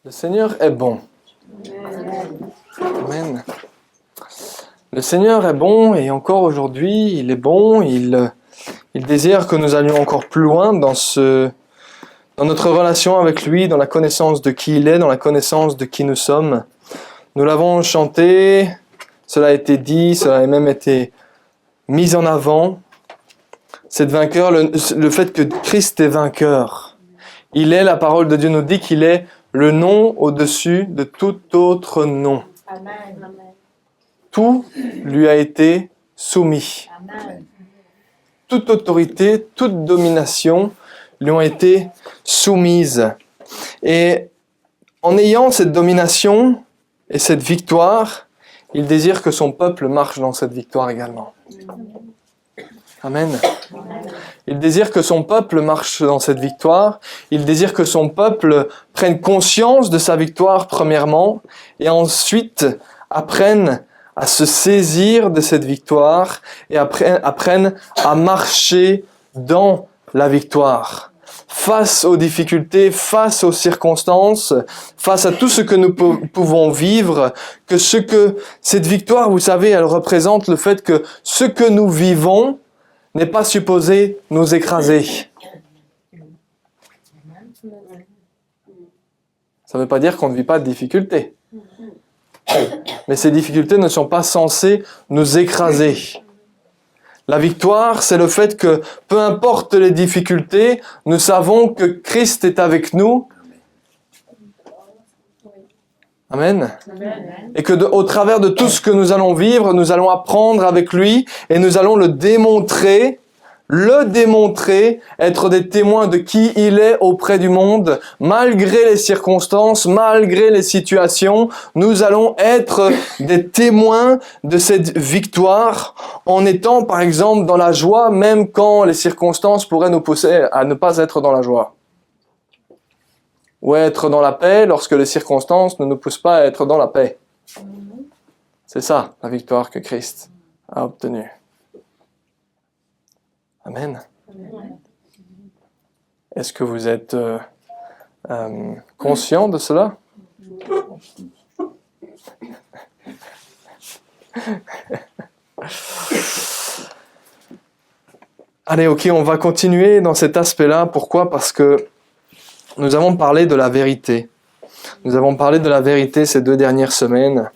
Le Seigneur est bon. Amen. Le Seigneur est bon et encore aujourd'hui, il est bon. Il désire que nous allions encore plus loin dans notre relation avec lui, dans la connaissance de qui il est, dans la connaissance de qui nous sommes. Nous l'avons chanté, cela a été dit, cela a même été mis en avant. C'est vainqueur, le fait que Christ est vainqueur. Il est, la parole de Dieu nous dit qu'il est le nom au-dessus de tout autre nom. Amen. Tout lui a été soumis. Amen. Toute autorité, toute domination lui ont été soumises. Et en ayant cette domination et cette victoire, il désire que son peuple marche dans cette victoire également. Amen. Il désire que son peuple marche dans cette victoire. Il désire que son peuple prenne conscience de sa victoire premièrement et ensuite apprenne à se saisir de cette victoire et apprenne à marcher dans la victoire. Face aux difficultés, face aux circonstances, face à tout ce que nous pouvons vivre, que cette victoire, vous savez, elle représente le fait que ce que nous vivons n'est pas supposé nous écraser. Ça ne veut pas dire qu'on ne vit pas de difficultés. Mais ces difficultés ne sont pas censées nous écraser. La victoire, c'est le fait que, peu importe les difficultés, nous savons que Christ est avec nous. Amen. Et que au travers de tout ce que nous allons vivre, nous allons apprendre avec lui et nous allons le démontrer, être des témoins de qui il est auprès du monde, malgré les circonstances, malgré les situations, nous allons être des témoins de cette victoire en étant par exemple dans la joie, même quand les circonstances pourraient nous pousser à ne pas être dans la joie. Ou être dans la paix lorsque les circonstances ne nous poussent pas à être dans la paix. C'est ça, la victoire que Christ a obtenue. Amen. Est-ce que vous êtes conscient de cela? Allez, ok, on va continuer dans cet aspect-là. Pourquoi? Parce que nous avons parlé de la vérité. Nous avons parlé de la vérité ces 2 dernières semaines.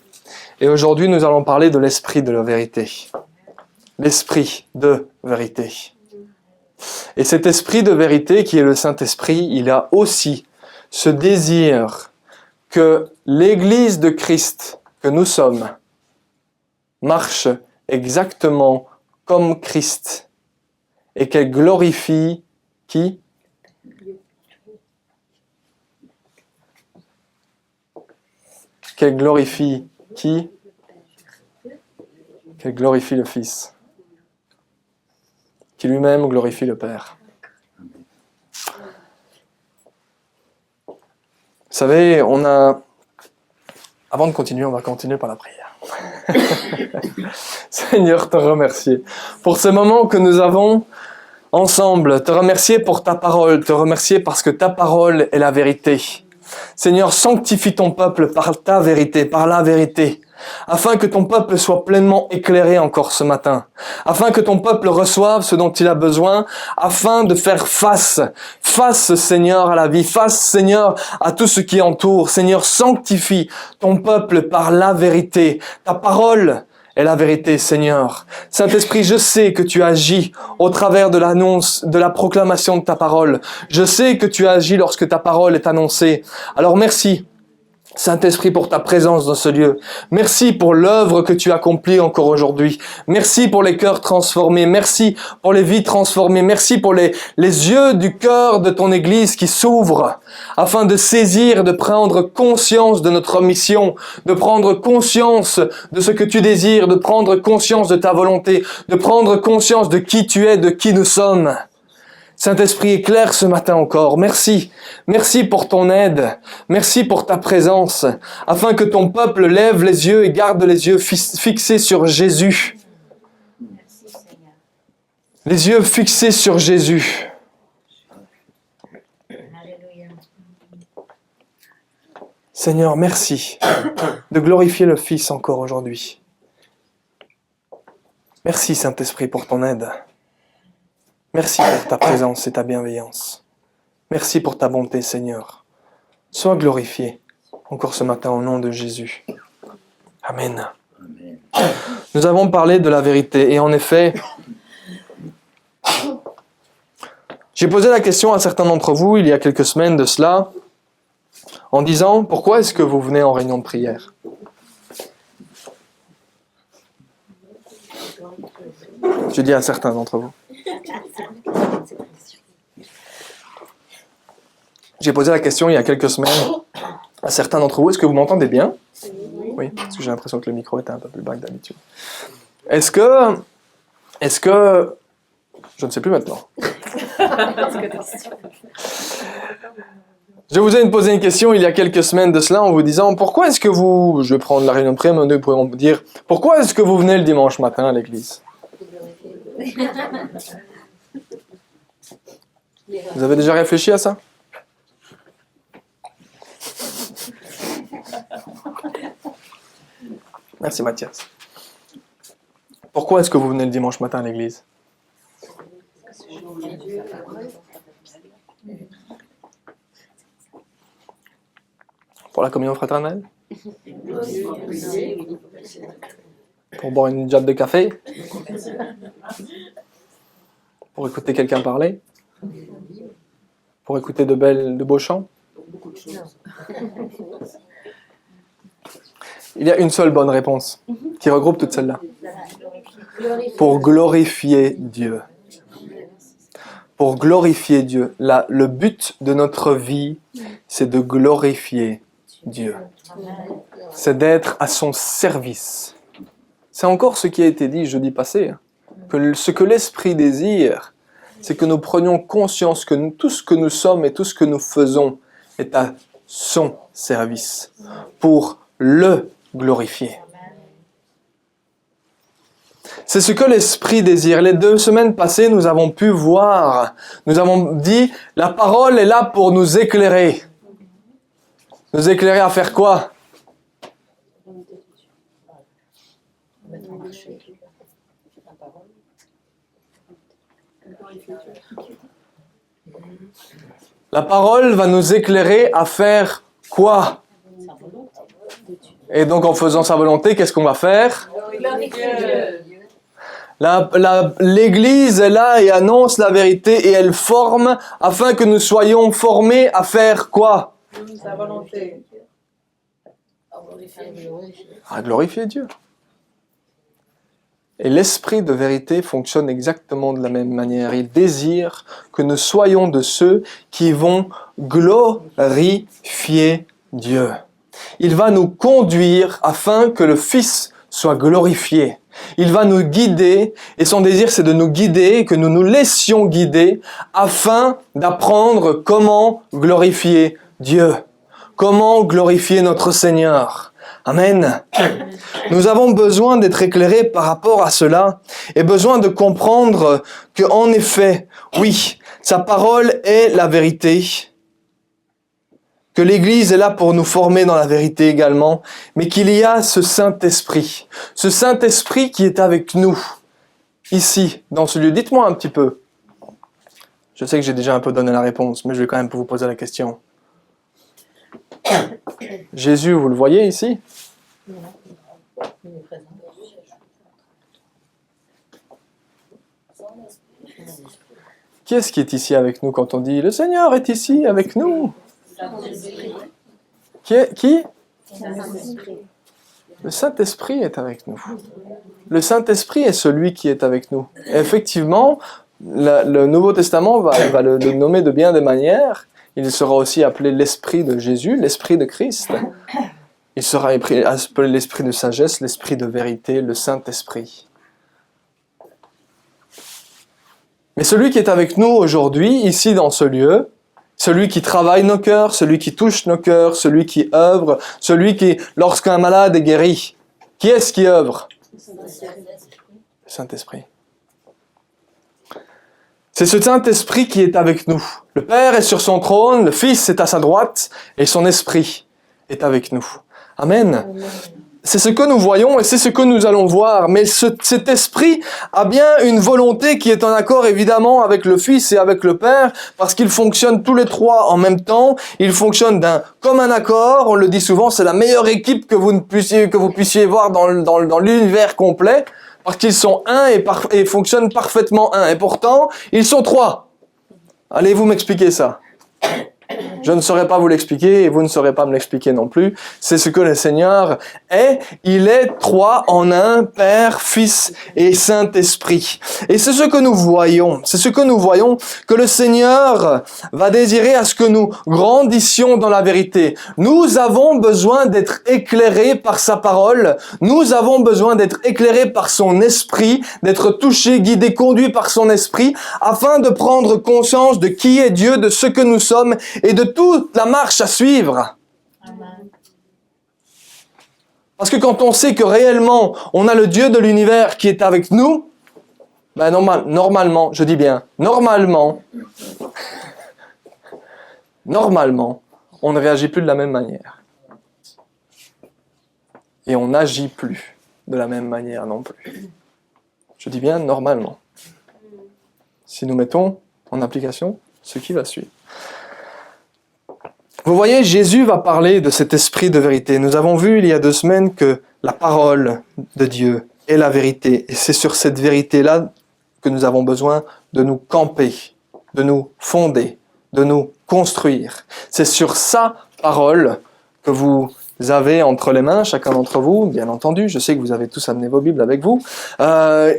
Et aujourd'hui, nous allons parler de l'esprit de la vérité. L'esprit de vérité. Et cet esprit de vérité qui est le Saint-Esprit, il a aussi ce désir que l'Église de Christ que nous sommes marche exactement comme Christ et qu'elle glorifie qui? Qu'elle glorifie qui? Qu'elle glorifie le Fils. Qui lui-même glorifie le Père. Vous savez, avant de continuer, on va continuer par la prière. Seigneur, te remercier pour ce moment que nous avons ensemble. Te remercier pour ta parole. Te remercier parce que ta parole est la vérité. Seigneur, sanctifie ton peuple par ta vérité, par la vérité, afin que ton peuple soit pleinement éclairé encore ce matin, afin que ton peuple reçoive ce dont il a besoin, afin de faire face, Seigneur, à la vie, face, Seigneur, à tout ce qui entoure. Seigneur, sanctifie ton peuple par la vérité. Ta parole est la vérité, Seigneur. Saint-Esprit, je sais que tu agis au travers de l'annonce, de la proclamation de ta parole. Je sais que tu agis lorsque ta parole est annoncée. Alors merci, Saint-Esprit, pour ta présence dans ce lieu. Merci pour l'œuvre que tu accomplis encore aujourd'hui. Merci pour les cœurs transformés. Merci pour les vies transformées. Merci pour les yeux du cœur de ton Église qui s'ouvrent afin de saisir, de prendre conscience de notre mission, de prendre conscience de ce que tu désires, de prendre conscience de ta volonté, de prendre conscience de qui tu es, de qui nous sommes. Saint-Esprit, éclaire ce matin encore. Merci. Merci pour ton aide. Merci pour ta présence, afin que ton peuple lève les yeux et garde les yeux fixés sur Jésus. Merci, Seigneur. Les yeux fixés sur Jésus. Alléluia. Seigneur, merci de glorifier le Fils encore aujourd'hui. Merci Saint-Esprit pour ton aide. Merci pour ta présence et ta bienveillance. Merci pour ta bonté, Seigneur. Sois glorifié encore ce matin au nom de Jésus. Amen. Amen. Nous avons parlé de la vérité et en effet, j'ai posé la question à certains d'entre vous il y a quelques semaines de cela en disant « Pourquoi est-ce que vous venez en réunion de prière ?» Je dis à certains d'entre vous. J'ai posé la question il y a quelques semaines à certains d'entre vous. Est-ce que vous m'entendez bien? Oui, parce que j'ai l'impression que le micro était un peu plus bas que d'habitude. Est-ce que... Je ne sais plus maintenant. Je vous ai posé une question il y a quelques semaines de cela en vous disant « Pourquoi est-ce que vous... » Je vais prendre la réunion de prière, mais vous pourrez me dire « Pourquoi est-ce que vous venez le dimanche matin à l'église ?» Vous avez déjà réfléchi à ça? Merci Mathias. Pourquoi est-ce que vous venez le dimanche matin à l'église? Pour la communion fraternelle? Pour boire une jatte de café? Pour écouter quelqu'un parler? Pour écouter de beaux chants? Il y a une seule bonne réponse qui regroupe toutes celles-là. Pour glorifier Dieu. Pour glorifier Dieu. Le but de notre vie, c'est de glorifier Dieu. C'est d'être à son service. C'est encore ce qui a été dit jeudi passé. Que ce que l'Esprit désire, c'est que nous prenions conscience que tout ce que nous sommes et tout ce que nous faisons est à son service. Pour le glorifier. C'est ce que l'Esprit désire. Les 2 semaines passées, nous avons pu voir, nous avons dit, la parole est là pour nous éclairer. Nous éclairer à faire quoi? La parole va nous éclairer à faire quoi? Et donc en faisant sa volonté, qu'est-ce qu'on va faire? L'Église est là et annonce la vérité et elle forme afin que nous soyons formés à faire quoi? Sa volonté. À glorifier Dieu. Et l'esprit de vérité fonctionne exactement de la même manière. Il désire que nous soyons de ceux qui vont glorifier Dieu. Il va nous conduire afin que le Fils soit glorifié. Il va nous guider, et son désir c'est de nous guider, que nous nous laissions guider, afin d'apprendre comment glorifier Dieu, comment glorifier notre Seigneur. Amen. Nous avons besoin d'être éclairés par rapport à cela, et besoin de comprendre que, en effet, oui, sa parole est la vérité, que l'Église est là pour nous former dans la vérité également, mais qu'il y a ce Saint-Esprit qui est avec nous, ici, dans ce lieu. Dites-moi un petit peu. Je sais que j'ai déjà un peu donné la réponse, mais je vais quand même vous poser la question. Jésus, vous le voyez ici? Qui est-ce qui est ici avec nous quand on dit « Le Seigneur est ici avec nous » Qui? Le Saint-Esprit est avec nous. Le Saint-Esprit est celui qui est avec nous. Et effectivement, le Nouveau Testament va le nommer de bien des manières. Il sera aussi appelé l'Esprit de Jésus, l'Esprit de Christ. Il sera appelé l'Esprit de sagesse, l'Esprit de vérité, le Saint-Esprit. Mais celui qui est avec nous aujourd'hui, ici dans ce lieu, celui qui travaille nos cœurs, celui qui touche nos cœurs, celui qui œuvre, celui qui, lorsqu'un malade est guéri, qui est-ce qui œuvre? Le Saint-Esprit. C'est ce Saint-Esprit qui est avec nous. Le Père est sur son trône, le Fils est à sa droite, et son Esprit est avec nous. Amen. C'est ce que nous voyons et c'est ce que nous allons voir. Mais cet esprit a bien une volonté qui est en accord évidemment avec le Fils et avec le Père, parce qu'ils fonctionnent tous les trois en même temps. Ils fonctionnent comme un accord. On le dit souvent, c'est la meilleure équipe que vous puissiez voir dans l'univers complet, parce qu'ils sont un et fonctionnent parfaitement un. Et pourtant, ils sont trois. Allez-vous m'expliquer ça? Je ne saurais pas vous l'expliquer et vous ne saurez pas me l'expliquer non plus. C'est ce que le Seigneur est. Il est trois en un, Père, Fils et Saint-Esprit. Et c'est ce que nous voyons. C'est ce que nous voyons, que le Seigneur va désirer à ce que nous grandissions dans la vérité. Nous avons besoin d'être éclairés par sa parole. Nous avons besoin d'être éclairés par son esprit, d'être touchés, guidés, conduits par son esprit, afin de prendre conscience de qui est Dieu, de ce que nous sommes et de toute la marche à suivre. Amen. Parce que quand on sait que réellement on a le Dieu de l'univers qui est avec nous, ben normalement, je dis bien, normalement, on ne réagit plus de la même manière. Et on n'agit plus de la même manière non plus. Je dis bien normalement. Si nous mettons en application ce qui va suivre. Vous voyez, Jésus va parler de cet esprit de vérité. Nous avons vu il y a 2 semaines que la parole de Dieu est la vérité. Et c'est sur cette vérité-là que nous avons besoin de nous camper, de nous fonder, de nous construire. C'est sur sa parole que vous avez entre les mains, chacun d'entre vous, bien entendu. Je sais que vous avez tous amené vos Bibles avec vous. Pas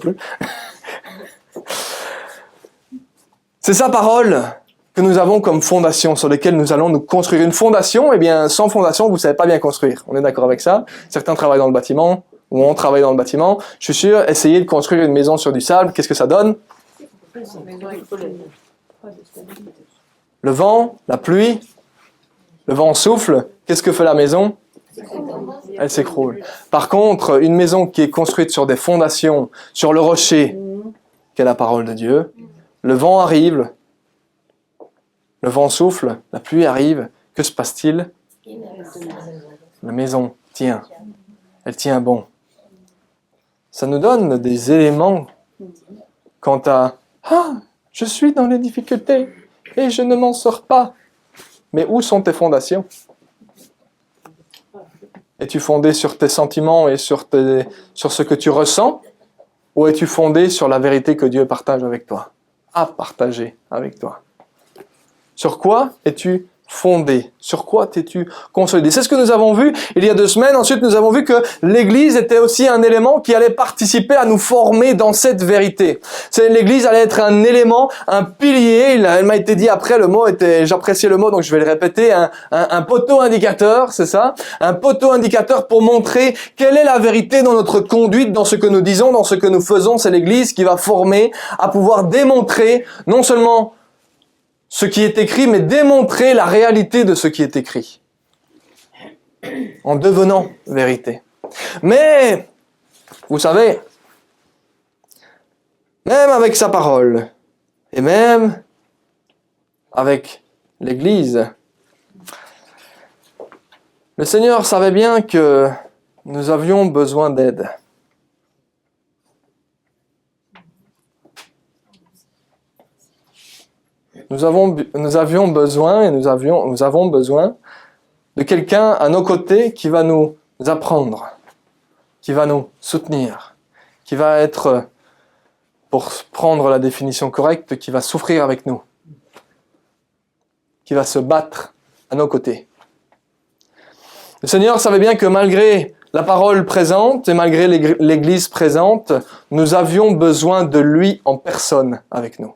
plus. C'est sa parole que nous avons comme fondation, sur lesquelles nous allons nous construire. Une fondation, eh bien, sans fondation, vous ne savez pas bien construire. On est d'accord avec ça? Certains travaillent dans le bâtiment, ou on travaille dans le bâtiment. Je suis sûr, essayez de construire une maison sur du sable, qu'est-ce que ça donne? Le vent, la pluie, le vent souffle, qu'est-ce que fait la maison? Elle s'écroule. Par contre, une maison qui est construite sur des fondations, sur le rocher, qu'est la parole de Dieu, le vent arrive, le vent souffle, la pluie arrive, que se passe-t-il? La maison tient, elle tient bon. Ça nous donne des éléments quant à « Ah, je suis dans les difficultés et je ne m'en sors pas. » Mais où sont tes fondations? Es-tu fondé sur tes sentiments et sur ce que tu ressens? Ou es-tu fondé sur la vérité que Dieu partage avec toi? A partagé avec toi. Sur quoi es-tu fondé? Sur quoi t'es-tu consolidé? C'est ce que nous avons vu il y a 2 semaines. Ensuite, nous avons vu que l'Église était aussi un élément qui allait participer à nous former dans cette vérité. L'Église allait être un élément, un pilier. Elle m'a été dit après, le mot était, j'appréciais le mot, donc je vais le répéter, un poteau indicateur, c'est ça? Un poteau indicateur pour montrer quelle est la vérité dans notre conduite, dans ce que nous disons, dans ce que nous faisons. C'est l'Église qui va former à pouvoir démontrer non seulement ce qui est écrit, mais démontrer la réalité de ce qui est écrit, en devenant vérité. Mais, vous savez, même avec sa parole, et même avec l'Église, le Seigneur savait bien que nous avions besoin d'aide. Nous avions besoin et nous avons besoin de quelqu'un à nos côtés qui va nous apprendre, qui va nous soutenir, qui va être, pour prendre la définition correcte, qui va souffrir avec nous, qui va se battre à nos côtés. Le Seigneur savait bien que malgré la parole présente et malgré l'Église présente, nous avions besoin de lui en personne avec nous.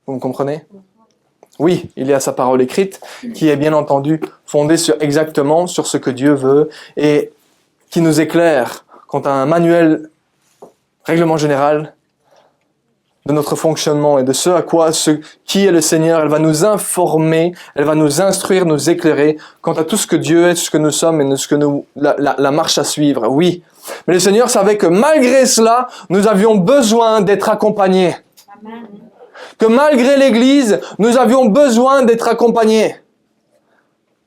Vous me comprenez? Oui, il y a sa parole écrite qui est bien entendu fondée exactement sur ce que Dieu veut et qui nous éclaire quant à un manuel règlement général de notre fonctionnement et de qui est le Seigneur. Elle va nous informer, elle va nous instruire, nous éclairer quant à tout ce que Dieu est, ce que nous sommes et la marche à suivre. Oui, mais le Seigneur savait que malgré cela, nous avions besoin d'être accompagnés. Amen. Que malgré l'Église, nous avions besoin d'être accompagnés.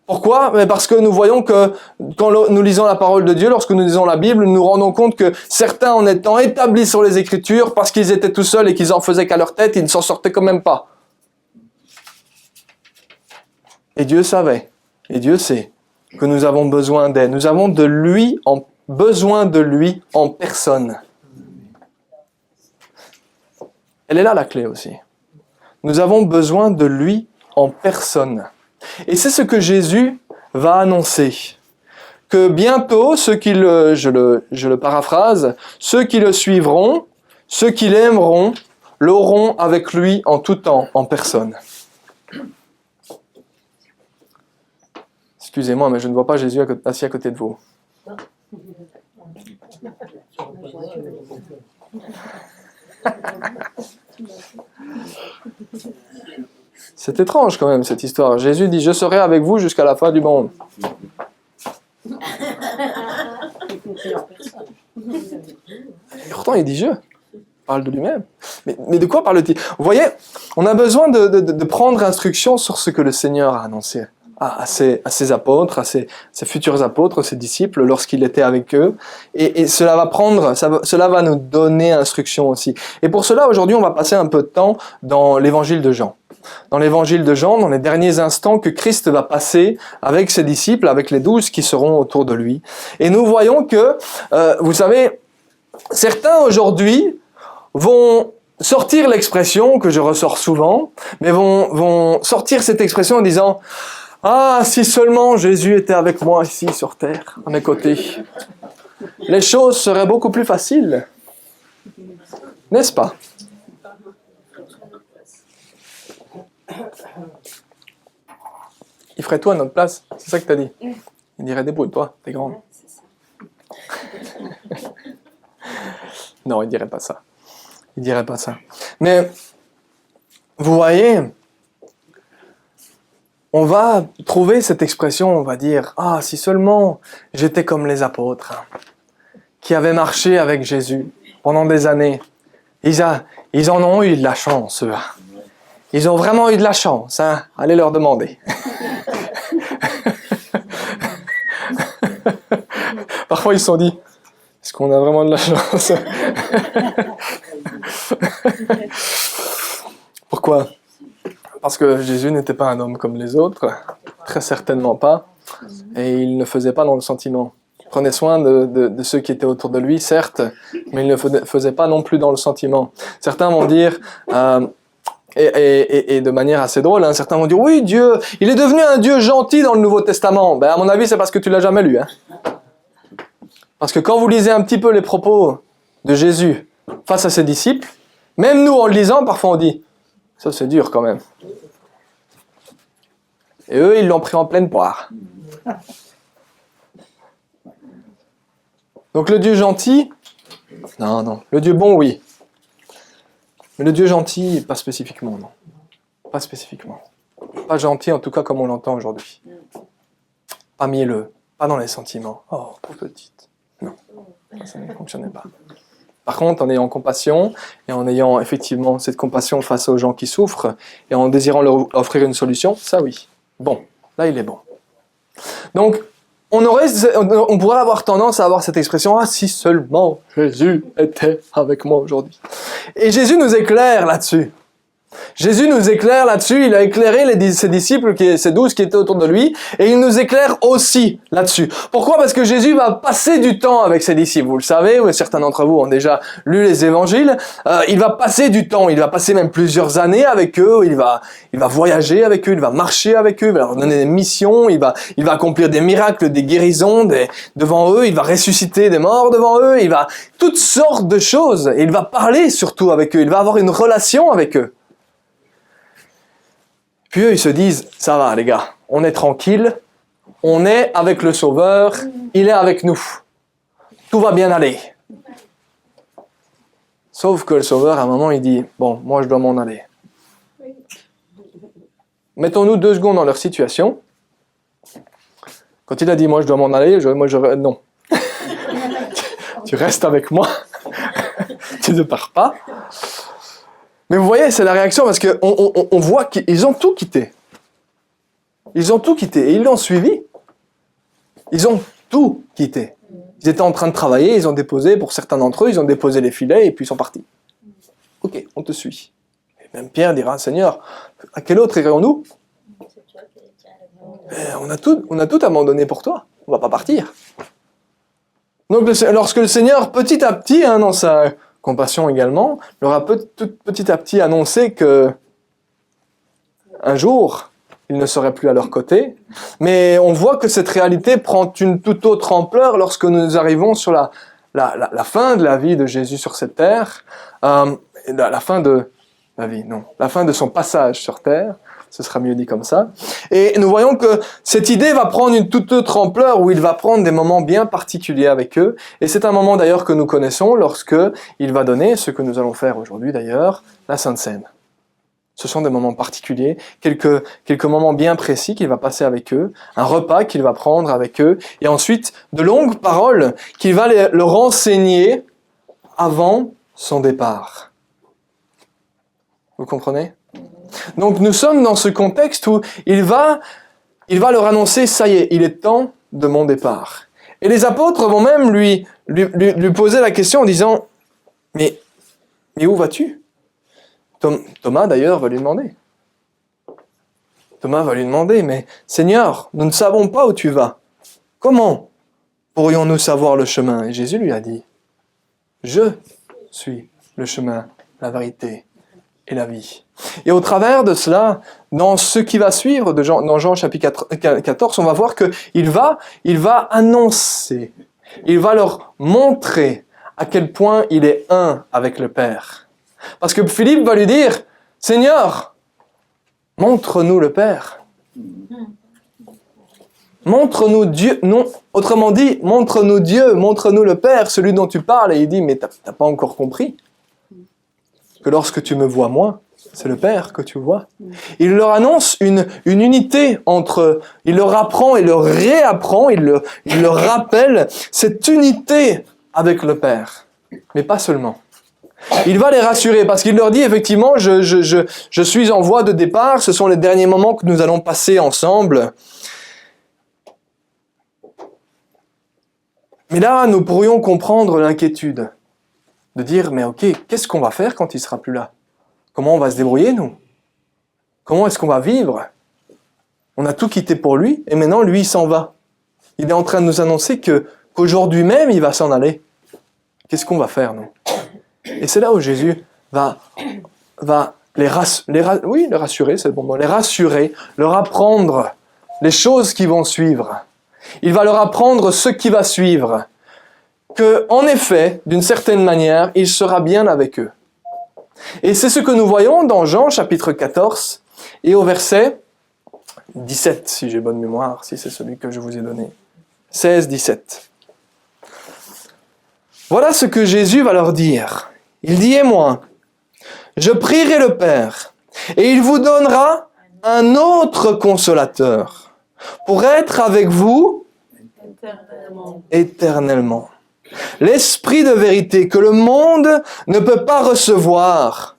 Pourquoi? Parce que nous voyons que quand nous lisons la parole de Dieu, lorsque nous lisons la Bible, nous nous rendons compte que certains, en étant établis sur les Écritures, parce qu'ils étaient tout seuls et qu'ils en faisaient qu'à leur tête, ils ne s'en sortaient quand même pas. Et Dieu savait, et Dieu sait, que nous avons besoin d'aide. Nous avons besoin de lui en personne. Elle est là la clé aussi. Nous avons besoin de lui en personne. Et c'est ce que Jésus va annoncer. Que bientôt, ceux qui je le paraphrase, ceux qui le suivront, ceux qui l'aimeront, l'auront avec lui en tout temps, en personne. Excusez-moi, mais je ne vois pas Jésus assis à côté de vous. C'est étrange quand même cette histoire. Jésus dit « Je serai avec vous jusqu'à la fin du monde ». Pourtant il dit « je ». Il parle de lui-même. Mais de quoi parle-t-il? Vous voyez, on a besoin de prendre instruction sur ce que le Seigneur a annoncé à ses apôtres, à ses futurs apôtres, ses disciples, lorsqu'il était avec eux. Et cela va nous donner instruction aussi. Et pour cela, aujourd'hui, on va passer un peu de temps dans l'évangile de Jean. Dans l'évangile de Jean, dans les derniers instants que Christ va passer avec ses disciples, avec les 12 qui seront autour de lui. Et nous voyons que, vous savez, certains aujourd'hui vont sortir l'expression que je ressors souvent, mais vont sortir cette expression en disant « Ah, si seulement Jésus était avec moi ici sur terre, à mes côtés, les choses seraient beaucoup plus faciles. » N'est-ce pas? Il ferait tout à notre place, c'est ça que tu as dit. Il dirait « Débrouille-toi, t'es grande. » Non, il dirait pas ça. Il dirait pas ça. Mais, vous voyez, on va trouver cette expression, on va dire « Ah, si seulement j'étais comme les apôtres, qui avaient marché avec Jésus pendant des années. Ils en ont eu de la chance, eux. Ils ont vraiment eu de la chance, hein. Allez leur demander. » Parfois, ils se sont dit « Est-ce qu'on a vraiment de la chance ?» Pourquoi? Parce que Jésus n'était pas un homme comme les autres, très certainement pas, et il ne faisait pas dans le sentiment. Il prenait soin de ceux qui étaient autour de lui, certes, mais il ne faisait pas non plus dans le sentiment. Certains vont dire, et de manière assez drôle, hein, certains vont dire, oui, Dieu, il est devenu un Dieu gentil dans le Nouveau Testament. Ben, à mon avis, c'est parce que tu l'as jamais lu. Hein. Parce que quand vous lisez un petit peu les propos de Jésus face à ses disciples, même nous, en le lisant, parfois on dit, ça c'est dur quand même. Et eux, ils l'ont pris en pleine poire. Donc le Dieu gentil, non. Le Dieu bon, oui. Mais le Dieu gentil, pas spécifiquement, non. Pas spécifiquement. Pas gentil, en tout cas, comme on l'entend aujourd'hui. Pas mielleux, pas dans les sentiments. Oh, pauvre petite. Non, ça ne fonctionnait pas. Par contre, en ayant compassion, et en ayant effectivement cette compassion face aux gens qui souffrent, et en désirant leur offrir une solution, ça oui. Bon, là il est bon. Donc, on pourrait avoir tendance à avoir cette expression « Ah, si seulement Jésus était avec moi aujourd'hui ». Et Jésus nous éclaire là-dessus. Jésus nous éclaire là-dessus, il a éclairé ses disciples, ces 12 qui étaient autour de lui, et il nous éclaire aussi là-dessus. Pourquoi? Parce que Jésus va passer du temps avec ses disciples, vous le savez, ou certains d'entre vous ont déjà lu les évangiles, il va passer du temps, il va passer même plusieurs années avec eux, il va voyager avec eux, il va marcher avec eux, il va leur donner des missions, il va accomplir des miracles, des guérisons devant eux, il va ressusciter des morts devant eux, il va toutes sortes de choses, et il va parler surtout avec eux, il va avoir une relation avec eux. Puis eux, ils se disent, ça va les gars, on est tranquille, on est avec le Sauveur, il est avec nous. Tout va bien aller. Sauf que le Sauveur, à un moment, il dit, bon, moi je dois m'en aller. Mettons-nous 2 secondes dans leur situation. Quand il a dit, moi je dois m'en aller, non. Tu restes avec moi, tu ne pars pas. Mais vous voyez, c'est la réaction parce qu'on voit qu'ils ont tout quitté. Ils ont tout quitté et ils l'ont suivi. Ils ont tout quitté. Ils étaient en train de travailler, ils ont déposé, pour certains d'entre eux, ils ont déposé les filets et puis ils sont partis. Ok, on te suit. Et même Pierre dira, Seigneur, à quel autre irions-nous ? On a tout abandonné pour toi. On va pas partir. Donc, lorsque le Seigneur, petit à petit, dans sa compassion également, leur a petit à petit annoncé que un jour, il ne serait plus à leur côté. Mais on voit que cette réalité prend une toute autre ampleur lorsque nous arrivons sur la fin de la vie de Jésus sur cette terre, la fin de son passage sur terre. Ce sera mieux dit comme ça. Et nous voyons que cette idée va prendre une toute autre ampleur où il va prendre des moments bien particuliers avec eux. Et c'est un moment d'ailleurs que nous connaissons lorsque il va donner, ce que nous allons faire aujourd'hui d'ailleurs, la Sainte Seine. Ce sont des moments particuliers, quelques moments bien précis qu'il va passer avec eux, un repas qu'il va prendre avec eux, et ensuite de longues paroles qu'il va leur enseigner avant son départ. Vous comprenez ? Donc nous sommes dans ce contexte où il va leur annoncer, ça y est, il est temps de mon départ. Et les apôtres vont même lui poser la question en disant, mais où vas-tu ? Thomas d'ailleurs va lui demander. Thomas va lui demander, mais Seigneur, nous ne savons pas où tu vas. Comment pourrions-nous savoir le chemin ? Et Jésus lui a dit, je suis le chemin, la vérité et la vie. Et au travers de cela, dans ce qui va suivre, dans Jean chapitre 14, on va voir qu'il va annoncer, il va leur montrer à quel point il est un avec le Père. Parce que Philippe va lui dire, Seigneur, montre-nous le Père. Montre-nous Dieu, non, autrement dit, montre-nous Dieu, montre-nous le Père, celui dont tu parles. Et il dit, mais t'as pas encore compris que lorsque tu me vois moi, c'est le Père que tu vois. Il leur annonce une unité entre, il leur apprend et leur réapprend, il leur rappelle cette unité avec le Père. Mais pas seulement. Il va les rassurer parce qu'il leur dit effectivement, je suis en voie de départ, ce sont les derniers moments que nous allons passer ensemble. Mais là, nous pourrions comprendre l'inquiétude de dire, mais ok, qu'est-ce qu'on va faire quand il sera plus là ? Comment on va se débrouiller, nous ? Comment est-ce qu'on va vivre ? On a tout quitté pour lui, et maintenant, lui, il s'en va. Il est en train de nous annoncer qu'aujourd'hui même, il va s'en aller. Qu'est-ce qu'on va faire, nous ? Et c'est là où Jésus va les rassurer, c'est le bon mot, les rassurer, leur apprendre les choses qui vont suivre. Il va leur apprendre ce qui va suivre. Que, en effet, d'une certaine manière, il sera bien avec eux. Et c'est ce que nous voyons dans Jean chapitre 14 et au verset 17, si j'ai bonne mémoire, si c'est celui que je vous ai donné. 16, 17. Voilà ce que Jésus va leur dire. Il dit, et moi, je prierai le Père, et il vous donnera un autre consolateur, pour être avec vous éternellement. L'Esprit de vérité que le monde ne peut pas recevoir,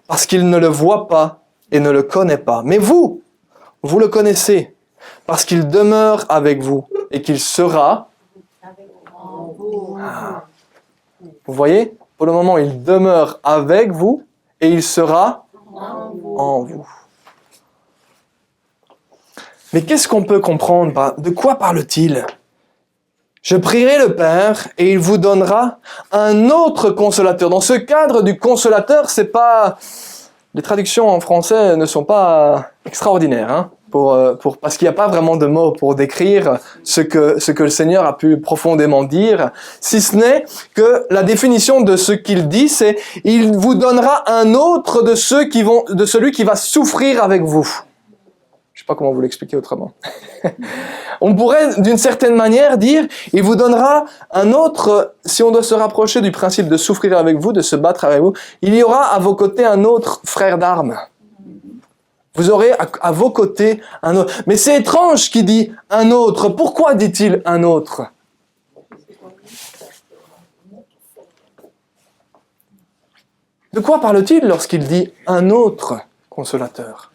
parce qu'il ne le voit pas et ne le connaît pas. Mais vous le connaissez, parce qu'il demeure avec vous, et qu'il sera en vous. Vous voyez ? Pour le moment, il demeure avec vous et il sera en vous. Mais qu'est-ce qu'on peut comprendre ? De quoi parle-t-il ? Je prierai le Père et il vous donnera un autre consolateur. Dans ce cadre du consolateur, c'est pas... Les traductions en français ne sont pas extraordinaires, hein, parce qu'il n'y a pas vraiment de mots pour décrire ce que le Seigneur a pu profondément dire, si ce n'est que la définition de ce qu'il dit, c'est « Il vous donnera un autre de celui qui va souffrir avec vous ». Je ne sais pas comment vous l'expliquer autrement. On pourrait d'une certaine manière dire « Il vous donnera un autre, si on doit se rapprocher du principe de souffrir avec vous, de se battre avec vous, il y aura à vos côtés un autre frère d'armes. » Vous aurez à vos côtés un autre. Mais c'est étrange qu'il dit un autre. Pourquoi dit-il un autre ? De quoi parle-t-il lorsqu'il dit « un autre consolateur » ?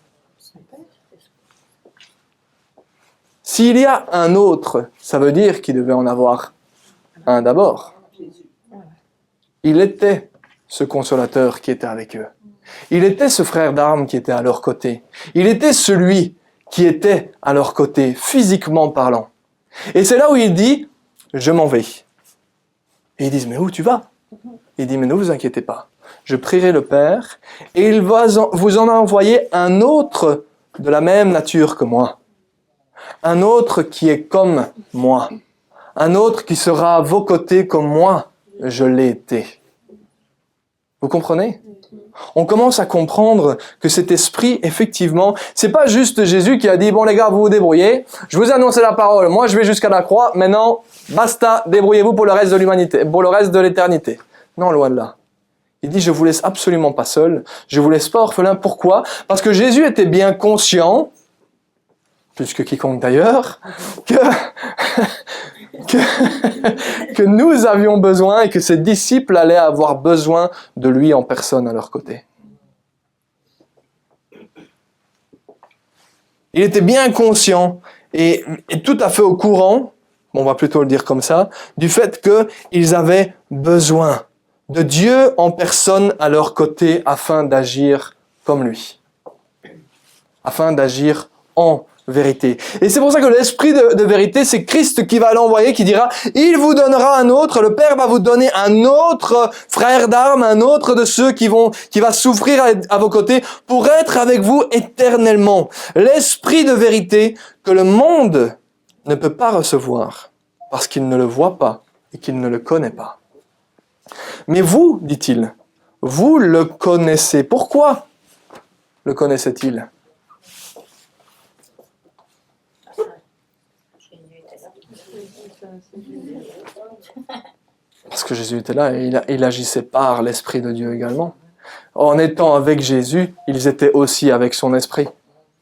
S'il y a un autre, ça veut dire qu'il devait en avoir un d'abord. Il était ce consolateur qui était avec eux. Il était ce frère d'armes qui était à leur côté. Il était celui qui était à leur côté, physiquement parlant. Et c'est là où il dit « je m'en vais ». Et ils disent « mais où tu vas ?» Il dit « mais ne vous inquiétez pas, je prierai le Père et il va vous en envoyer un autre de la même nature que moi. Un autre qui est comme moi. Un autre qui sera à vos côtés comme moi, je l'ai été. » Vous comprenez ? On commence à comprendre que cet esprit, effectivement, c'est pas juste Jésus qui a dit « bon les gars, vous vous débrouillez, je vous ai annoncé la parole, moi je vais jusqu'à la croix, maintenant, basta, débrouillez-vous pour le reste de l'humanité, pour le reste de l'éternité. » Non, loin de là. Il dit « je vous laisse absolument pas seul, je vous laisse pas orphelin. » Pourquoi ? Parce que Jésus était bien conscient, plus que quiconque d'ailleurs, que nous avions besoin et que ses disciples allaient avoir besoin de lui en personne à leur côté. Il était bien conscient et tout à fait au courant, on va plutôt le dire comme ça, du fait qu'ils avaient besoin de Dieu en personne à leur côté afin d'agir comme lui, afin d'agir en vérité. Et c'est pour ça que l'esprit de vérité, c'est Christ qui va l'envoyer, qui dira « Il vous donnera un autre, le Père va vous donner un autre frère d'armes, un autre de ceux qui va souffrir à vos côtés pour être avec vous éternellement. » L'esprit de vérité que le monde ne peut pas recevoir parce qu'il ne le voit pas et qu'il ne le connaît pas. Mais vous, dit-il, vous le connaissez. Pourquoi le connaissait-il ? Parce que Jésus était là et il agissait par l'Esprit de Dieu également. En étant avec Jésus, ils étaient aussi avec son Esprit,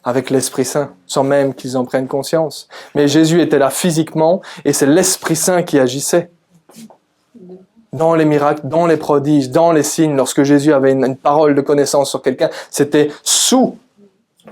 avec l'Esprit Saint, sans même qu'ils en prennent conscience. Mais Jésus était là physiquement et c'est l'Esprit Saint qui agissait. Dans les miracles, dans les prodiges, dans les signes, lorsque Jésus avait une parole de connaissance sur quelqu'un, c'était sous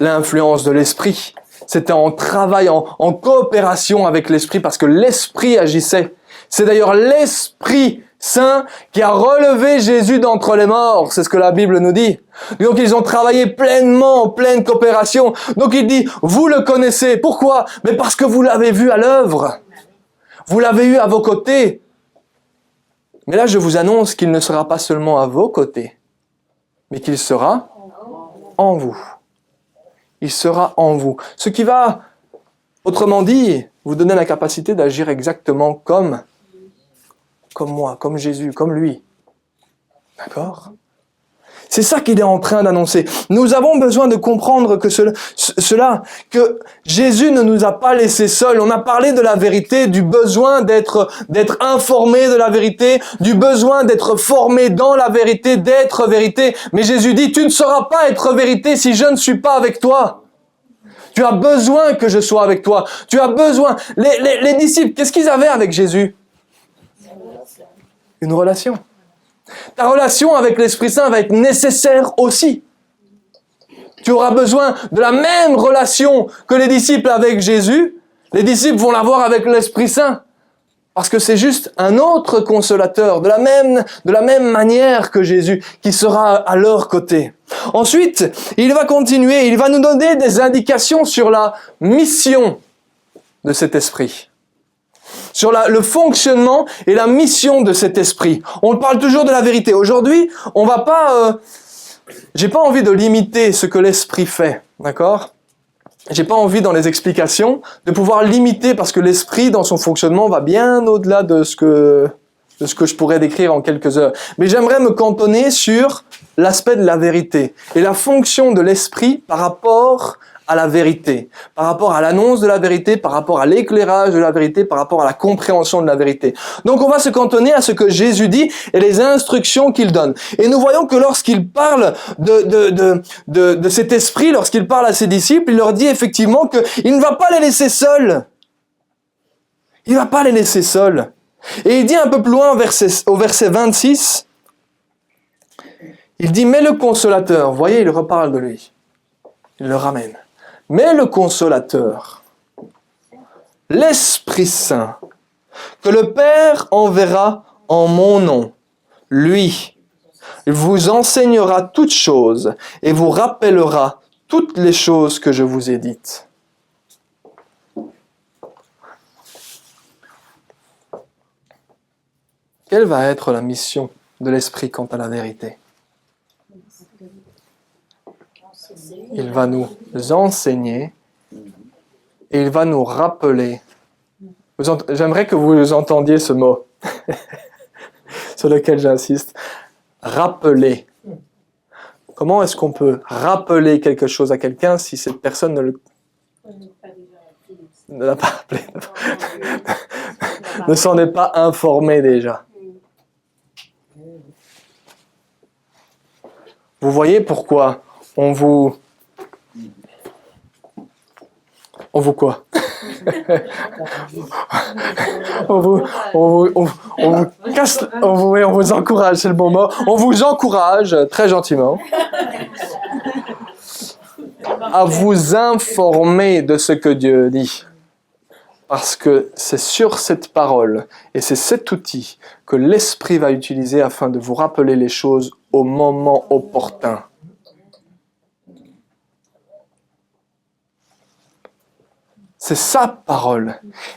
l'influence de l'Esprit. C'était en travail, en coopération avec l'Esprit, parce que l'Esprit agissait. C'est d'ailleurs l'Esprit Saint qui a relevé Jésus d'entre les morts. C'est ce que la Bible nous dit. Donc ils ont travaillé pleinement, en pleine coopération. Donc il dit, vous le connaissez. Pourquoi ? Mais parce que vous l'avez vu à l'œuvre. Vous l'avez eu à vos côtés. Mais là, je vous annonce qu'il ne sera pas seulement à vos côtés, mais qu'il sera en vous. Il sera en vous. Ce qui va, autrement dit, vous donner la capacité d'agir exactement comme moi, comme Jésus, comme lui. D'accord ? C'est ça qu'il est en train d'annoncer. Nous avons besoin de comprendre que que Jésus ne nous a pas laissés seuls. On a parlé de la vérité, du besoin d'être informé de la vérité, du besoin d'être formé dans la vérité, d'être vérité. Mais Jésus dit, tu ne sauras pas être vérité si je ne suis pas avec toi. Tu as besoin que je sois avec toi. Tu as besoin. Les disciples, qu'est-ce qu'ils avaient avec Jésus ? Une relation. Ta relation avec l'Esprit Saint va être nécessaire aussi. Tu auras besoin de la même relation que les disciples avec Jésus. Les disciples vont l'avoir avec l'Esprit Saint. Parce que c'est juste un autre consolateur, de la même manière que Jésus, qui sera à leur côté. Ensuite, il va continuer, il va nous donner des indications sur la mission de cet esprit. Sur le fonctionnement et la mission de cet esprit. On parle toujours de la vérité. Aujourd'hui, on va pas... j'ai pas envie de limiter ce que l'esprit fait, d'accord ? J'ai pas envie dans les explications de pouvoir limiter parce que l'esprit dans son fonctionnement va bien au-delà de ce que je pourrais décrire en quelques heures. Mais j'aimerais me cantonner sur l'aspect de la vérité et la fonction de l'esprit par rapport à la vérité, par rapport à l'annonce de la vérité, par rapport à l'éclairage de la vérité, par rapport à la compréhension de la vérité. Donc on va se cantonner à ce que Jésus dit et les instructions qu'il donne. Et nous voyons que lorsqu'il parle de cet esprit, lorsqu'il parle à ses disciples, il leur dit effectivement qu'il ne va pas les laisser seuls. Il ne va pas les laisser seuls. Et il dit un peu plus loin au verset 26, Il dit, mais le consolateur, voyez, il reparle de lui. Il le ramène. Mais le consolateur, l'Esprit Saint, que le Père enverra en mon nom, lui, il vous enseignera toutes choses et vous rappellera toutes les choses que je vous ai dites. Quelle va être la mission de l'Esprit quant à la vérité? Il va nous enseigner et il va nous rappeler. J'aimerais que vous entendiez ce mot sur lequel j'insiste. Rappeler. Comment est-ce qu'on peut rappeler quelque chose à quelqu'un si cette personne ne l'a pas appelé, ne s'en est pas informé déjà? Vous voyez pourquoi on vous quoi? on vous encourage, c'est le bon mot. On vous encourage très gentiment à vous informer de ce que Dieu dit. Parce que c'est sur cette parole et c'est cet outil que l'Esprit va utiliser afin de vous rappeler les choses au moment opportun. C'est sa parole.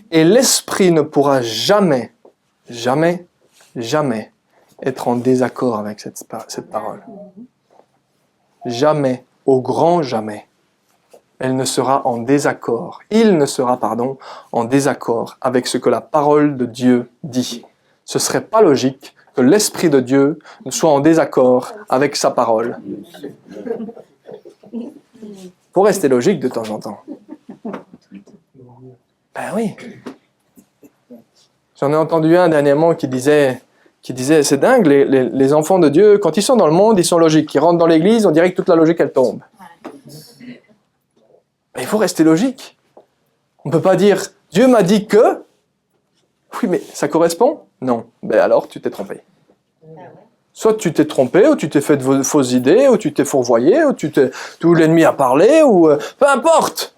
Et l'Esprit ne pourra jamais, jamais, jamais être en désaccord avec cette parole. Jamais, au grand jamais, elle ne sera en désaccord. Il ne sera, en désaccord avec ce que la parole de Dieu dit. Ce ne serait pas logique que l'Esprit de Dieu soit en désaccord avec sa parole. Faut rester logique de temps en temps. Ben oui. J'en ai entendu un dernièrement qui disait c'est dingue, les enfants de Dieu, quand ils sont dans le monde, ils sont logiques. Ils rentrent dans l'église, on dirait que toute la logique, elle tombe. Mais il faut rester logique. On ne peut pas dire, Dieu m'a dit que... Oui, mais ça correspond? Non. Ben alors, tu t'es trompé. Soit tu t'es trompé, ou tu t'es fait de fausses idées, ou tu t'es fourvoyé, ou l'ennemi a parlé, ou... peu importe.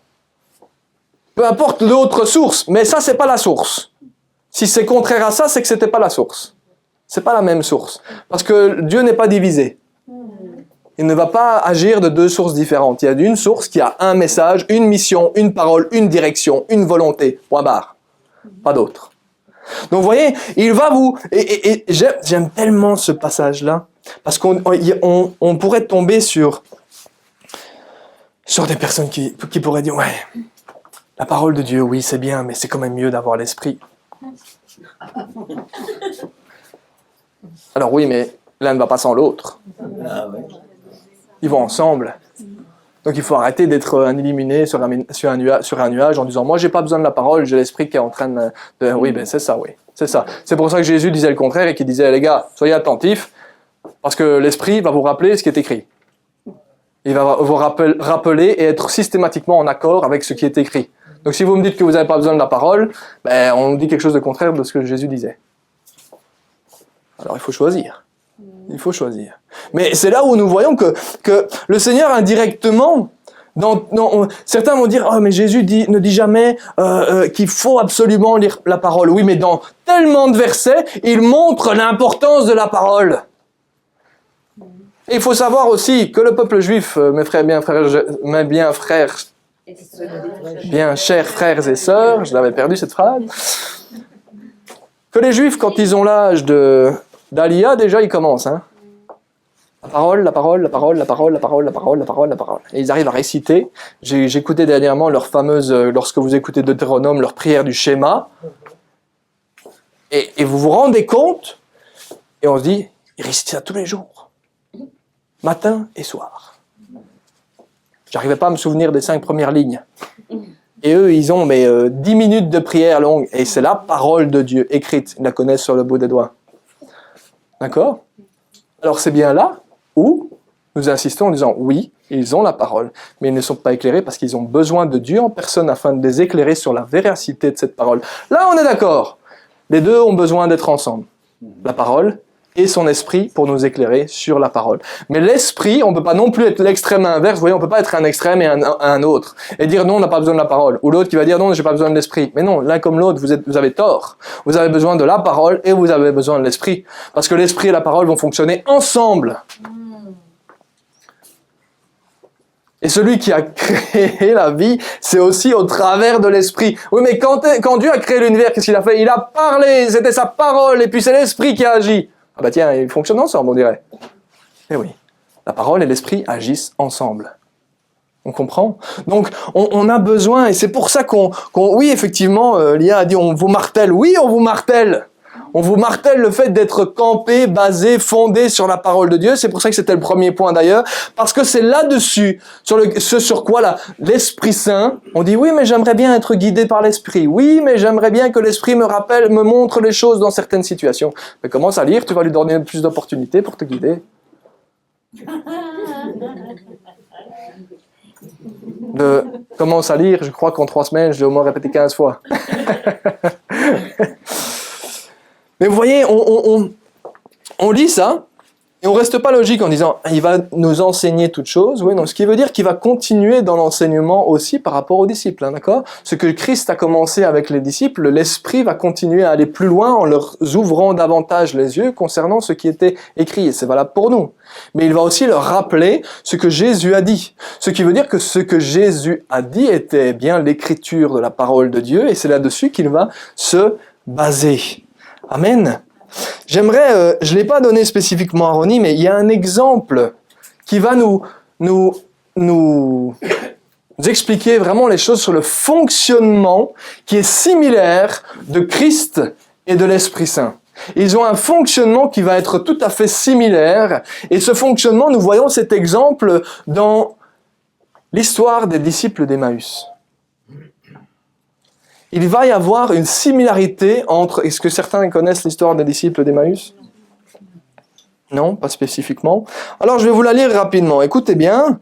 Peu importe l'autre source, mais ça, c'est pas la source. Si c'est contraire à ça, c'est que c'était pas la source. C'est pas la même source. Parce que Dieu n'est pas divisé. Il ne va pas agir de deux sources différentes. Il y a une source qui a un message, une mission, une parole, une direction, une volonté. Point barre. Pas d'autre. Donc vous voyez, il va vous... Et j'aime tellement ce passage-là, parce qu'on pourrait tomber sur des personnes qui pourraient dire, ouais, la parole de Dieu, oui, c'est bien, mais c'est quand même mieux d'avoir l'Esprit. Alors oui, mais l'un ne va pas sans l'autre. Ils vont ensemble. Donc il faut arrêter d'être un illuminé sur un nuage en disant « Moi, j'ai pas besoin de la parole, j'ai l'Esprit qui est en train de... » Oui, ben c'est ça, oui. C'est ça. C'est pour ça que Jésus disait le contraire et qu'il disait « Les gars, soyez attentifs, parce que l'Esprit va vous rappeler ce qui est écrit. Il va vous rappeler et être systématiquement en accord avec ce qui est écrit. Donc si vous me dites que vous n'avez pas besoin de la parole, ben, on dit quelque chose de contraire de ce que Jésus disait. Alors il faut choisir. Il faut choisir. Mais c'est là où nous voyons que le Seigneur indirectement, certains vont dire « Oh, mais Jésus ne dit jamais qu'il faut absolument lire la parole. » Oui, mais dans tellement de versets, il montre l'importance de la parole. Et il faut savoir aussi que le peuple juif, mes bien chers frères et sœurs, je l'avais perdu cette phrase, que les juifs, quand ils ont l'âge d'Alia, déjà ils commencent. Hein. La parole, la parole, la parole, la parole, la parole, la parole, la parole, la parole. Et ils arrivent à réciter. J'écoutais dernièrement leur fameuse, lorsque vous écoutez Deutéronome, leur prière du schéma. Et vous vous rendez compte, et on se dit, ils récitent ça tous les jours. Matin et soir. J'arrivais pas à me souvenir des 5 premières lignes. Et eux, ils ont 10 minutes de prière longue. Et c'est la parole de Dieu, écrite. Ils la connaissent sur le bout des doigts. D'accord? Alors c'est bien là où nous insistons en disant, oui, ils ont la parole, mais ils ne sont pas éclairés parce qu'ils ont besoin de Dieu en personne afin de les éclairer sur la véracité de cette parole. Là, on est d'accord. Les deux ont besoin d'être ensemble. La parole et son esprit pour nous éclairer sur la parole. Mais l'esprit, on ne peut pas non plus être l'extrême inverse. Vous voyez, on ne peut pas être un extrême et un autre. Et dire non, on n'a pas besoin de la parole. Ou l'autre qui va dire non, j'ai pas besoin de l'esprit. Mais non, l'un comme l'autre, vous avez tort. Vous avez besoin de la parole et vous avez besoin de l'esprit. Parce que l'esprit et la parole vont fonctionner ensemble. Et celui qui a créé la vie, c'est aussi au travers de l'esprit. Oui, mais quand Dieu a créé l'univers, qu'est-ce qu'il a fait? Il a parlé, c'était sa parole, et puis c'est l'esprit qui a agi. Ah bah tiens, ils fonctionnent ensemble, on dirait. Eh oui, la parole et l'esprit agissent ensemble. On comprend? Donc, on a besoin, et c'est pour ça oui, effectivement, Lia a dit, on vous martèle. Oui, on vous martèle. On vous martèle le fait d'être campé, basé, fondé sur la parole de Dieu. C'est pour ça que c'était le premier point d'ailleurs. Parce que c'est là-dessus, ce sur quoi l'Esprit Saint, on dit oui, mais j'aimerais bien être guidé par l'Esprit. Oui, mais j'aimerais bien que l'Esprit me montre les choses dans certaines situations. Mais commence à lire, tu vas lui donner plus d'opportunités pour te guider. Commence à lire, je crois qu'en 3 semaines, je l'ai au moins répété 15 fois. Mais vous voyez, on lit ça, et on reste pas logique en disant « il va nous enseigner toutes choses ». Oui, non, ce qui veut dire qu'il va continuer dans l'enseignement aussi par rapport aux disciples, hein, d'accord? Ce que Christ a commencé avec les disciples, l'Esprit va continuer à aller plus loin en leur ouvrant davantage les yeux concernant ce qui était écrit, et c'est valable pour nous. Mais il va aussi leur rappeler ce que Jésus a dit. Ce qui veut dire que ce que Jésus a dit était bien l'écriture de la parole de Dieu, et c'est là-dessus qu'il va se baser. Amen. J'aimerais, je ne l'ai pas donné spécifiquement à Ronnie, mais il y a un exemple qui va nous expliquer vraiment les choses sur le fonctionnement qui est similaire de Christ et de l'Esprit Saint. Ils ont un fonctionnement qui va être tout à fait similaire, et ce fonctionnement, nous voyons cet exemple dans l'histoire des disciples d'Emmaüs. Il va y avoir une similarité entre... Est-ce que certains connaissent l'histoire des disciples d'Emmaüs? Non, pas spécifiquement. Alors je vais vous la lire rapidement. Écoutez bien.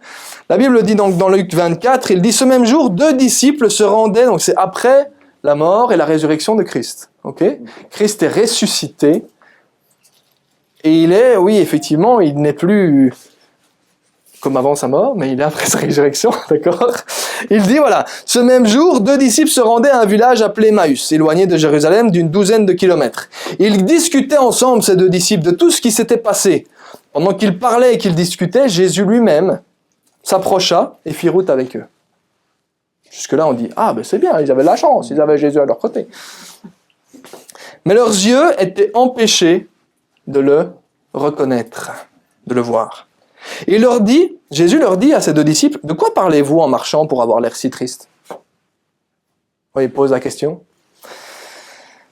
La Bible dit donc dans Luc 24, il dit « Ce même jour, 2 disciples se rendaient... » Donc c'est après la mort et la résurrection de Christ. Okay? Christ est ressuscité. Et il est, oui, effectivement, il n'est plus... comme avant sa mort, mais il est après sa résurrection, d'accord? Il dit, voilà, ce même jour, 2 disciples se rendaient à un village appelé Emmaüs, éloigné de Jérusalem d'une 12aine de kilomètres. Ils discutaient ensemble, ces 2 disciples, de tout ce qui s'était passé. Pendant qu'ils parlaient et qu'ils discutaient, Jésus lui-même s'approcha et fit route avec eux. Jusque-là, on dit, ah, ben c'est bien, ils avaient de la chance, ils avaient Jésus à leur côté. Mais leurs yeux étaient empêchés de le reconnaître, de le voir. Et Jésus leur dit à ses 2 disciples, « De quoi parlez-vous en marchant pour avoir l'air si triste ?» Il pose la question.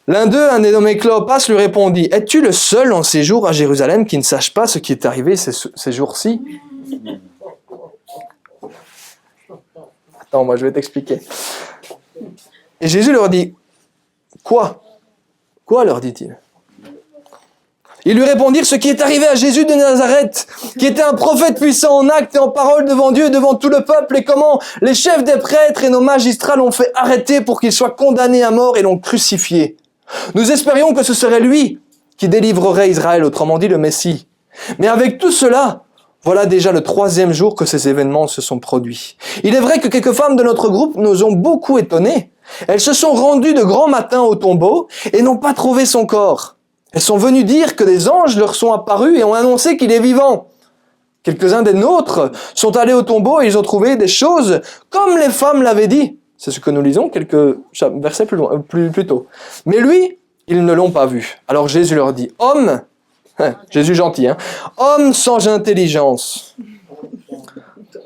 L'un d'eux, un dénommé Cléopas, lui répondit, « Es-tu le seul en séjour à Jérusalem qui ne sache pas ce qui est arrivé ces jours-ci » Attends, moi je vais t'expliquer. Et Jésus leur dit, « Quoi ?» « Quoi » leur dit-il. Ils lui répondirent ce qui est arrivé à Jésus de Nazareth, qui était un prophète puissant en actes et en parole devant Dieu et devant tout le peuple, et comment les chefs des prêtres et nos magistrats l'ont fait arrêter pour qu'il soit condamné à mort et l'ont crucifié. Nous espérions que ce serait lui qui délivrerait Israël, autrement dit le Messie. Mais avec tout cela, voilà déjà le 3e jour que ces événements se sont produits. Il est vrai que quelques femmes de notre groupe nous ont beaucoup étonnés. Elles se sont rendues de grand matin au tombeau et n'ont pas trouvé son corps. Elles sont venues dire que des anges leur sont apparus et ont annoncé qu'il est vivant. Quelques-uns des nôtres sont allés au tombeau et ils ont trouvé des choses comme les femmes l'avaient dit. C'est ce que nous lisons quelques versets plus tôt. Mais lui, ils ne l'ont pas vu. Alors Jésus leur dit, « Homme, Jésus gentil, homme sans intelligence,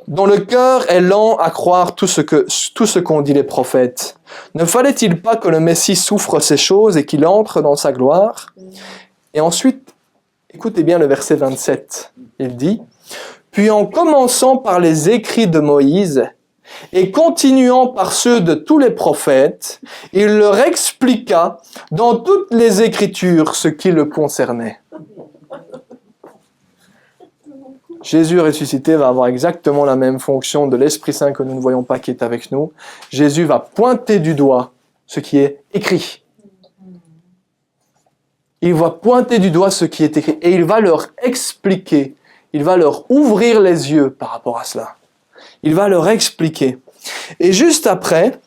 dont le cœur est lent à croire tout ce qu'ont dit les prophètes. Ne fallait-il pas que le Messie souffre ces choses et qu'il entre dans sa gloire ?» Et ensuite, écoutez bien le verset 27. Il dit, « Puis en commençant par les écrits de Moïse et continuant par ceux de tous les prophètes, il leur expliqua dans toutes les Écritures ce qui le concernait. » Jésus ressuscité va avoir exactement la même fonction de l'Esprit Saint que nous ne voyons pas qui est avec nous. Jésus va pointer du doigt ce qui est écrit. Il va pointer du doigt ce qui est écrit et il va leur expliquer, il va leur ouvrir les yeux par rapport à cela. Il va leur expliquer. Et juste après,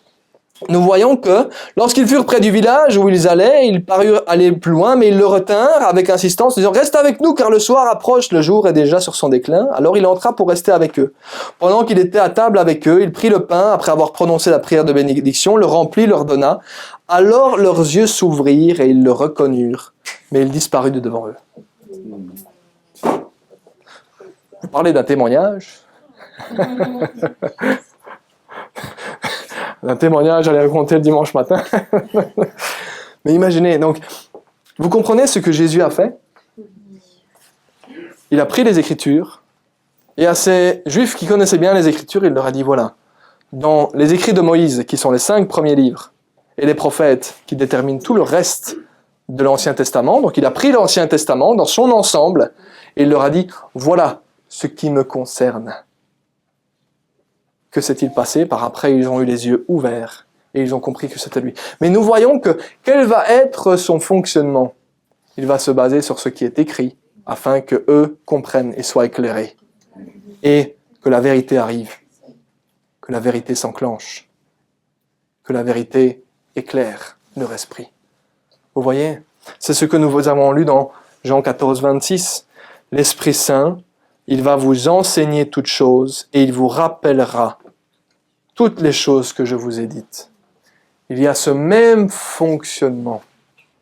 nous voyons que lorsqu'ils furent près du village où ils allaient, ils parurent aller plus loin, mais ils le retinrent avec insistance, disant « Reste avec nous, car le soir approche, le jour est déjà sur son déclin. » Alors il entra pour rester avec eux. Pendant qu'il était à table avec eux, il prit le pain, après avoir prononcé la prière de bénédiction, le remplit, leur donna. Alors leurs yeux s'ouvrirent et ils le reconnurent, mais il disparut de devant eux. Vous parlez d'un témoignage. Un témoignage, j'allais raconter le dimanche matin. Mais imaginez, donc, vous comprenez ce que Jésus a fait? Il a pris les Écritures, et à ces Juifs qui connaissaient bien les Écritures, il leur a dit, voilà, dans les écrits de Moïse, qui sont les 5 premiers livres, et les prophètes, qui déterminent tout le reste de l'Ancien Testament, donc il a pris l'Ancien Testament dans son ensemble, et il leur a dit, voilà ce qui me concerne. Que s'est-il passé? Par après, ils ont eu les yeux ouverts et ils ont compris que c'était lui. Mais nous voyons que quel va être son fonctionnement? Il va se baser sur ce qui est écrit afin que eux comprennent et soient éclairés. Et que la vérité arrive, que la vérité s'enclenche, que la vérité éclaire leur esprit. Vous voyez? C'est ce que nous avons lu dans Jean 14, 26. L'Esprit Saint, il va vous enseigner toutes choses et il vous rappellera toutes les choses que je vous ai dites. Il y a ce même fonctionnement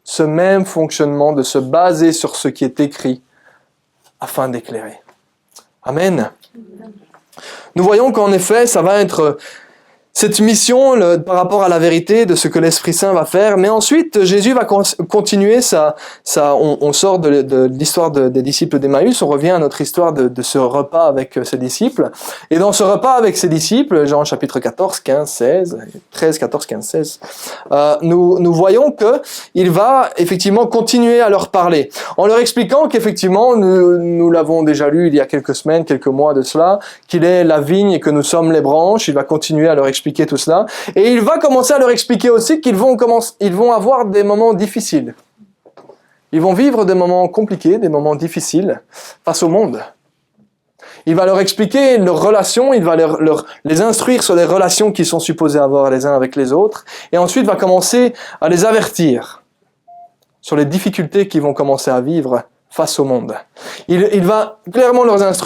de se baser sur ce qui est écrit afin d'éclairer. Amen. Nous voyons qu'en effet, ça va être cette mission par rapport à la vérité de ce que l'Esprit Saint va faire. Mais ensuite, Jésus va continuer on sort de l'histoire des disciples d'Emmaüs, on revient à notre histoire de ce repas avec ses disciples. Et dans ce repas avec ses disciples, Jean chapitre 14, 15, 16, 13, 14, 15, 16, nous voyons que il va effectivement continuer à leur parler, en leur expliquant qu'effectivement, nous l'avons déjà lu il y a quelques semaines, quelques mois de cela, qu'il est la vigne et que nous sommes les branches. Il va continuer à leur expliquer tout cela. Et il va commencer à leur expliquer aussi qu'ils vont avoir des moments difficiles. Ils vont vivre des moments compliqués, des moments difficiles face au monde. Il va leur expliquer leurs relations, il va les instruire sur les relations qu'ils sont supposés avoir les uns avec les autres. Et ensuite va commencer à les avertir sur les difficultés qu'ils vont commencer à vivre face au monde. Il va clairement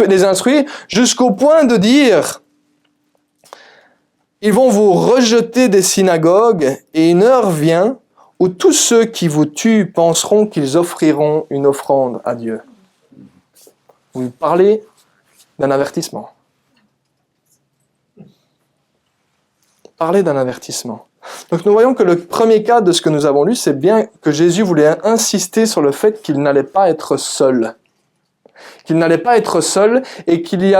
les instruire jusqu'au point de dire: ils vont vous rejeter des synagogues, et une heure vient où tous ceux qui vous tuent penseront qu'ils offriront une offrande à Dieu. Vous parlez d'un avertissement. Parlez d'un avertissement. Donc nous voyons que le premier cas de ce que nous avons lu, c'est bien que Jésus voulait insister sur le fait qu'il n'allait pas être seul. Qu'il n'allait pas être seul et qu'il y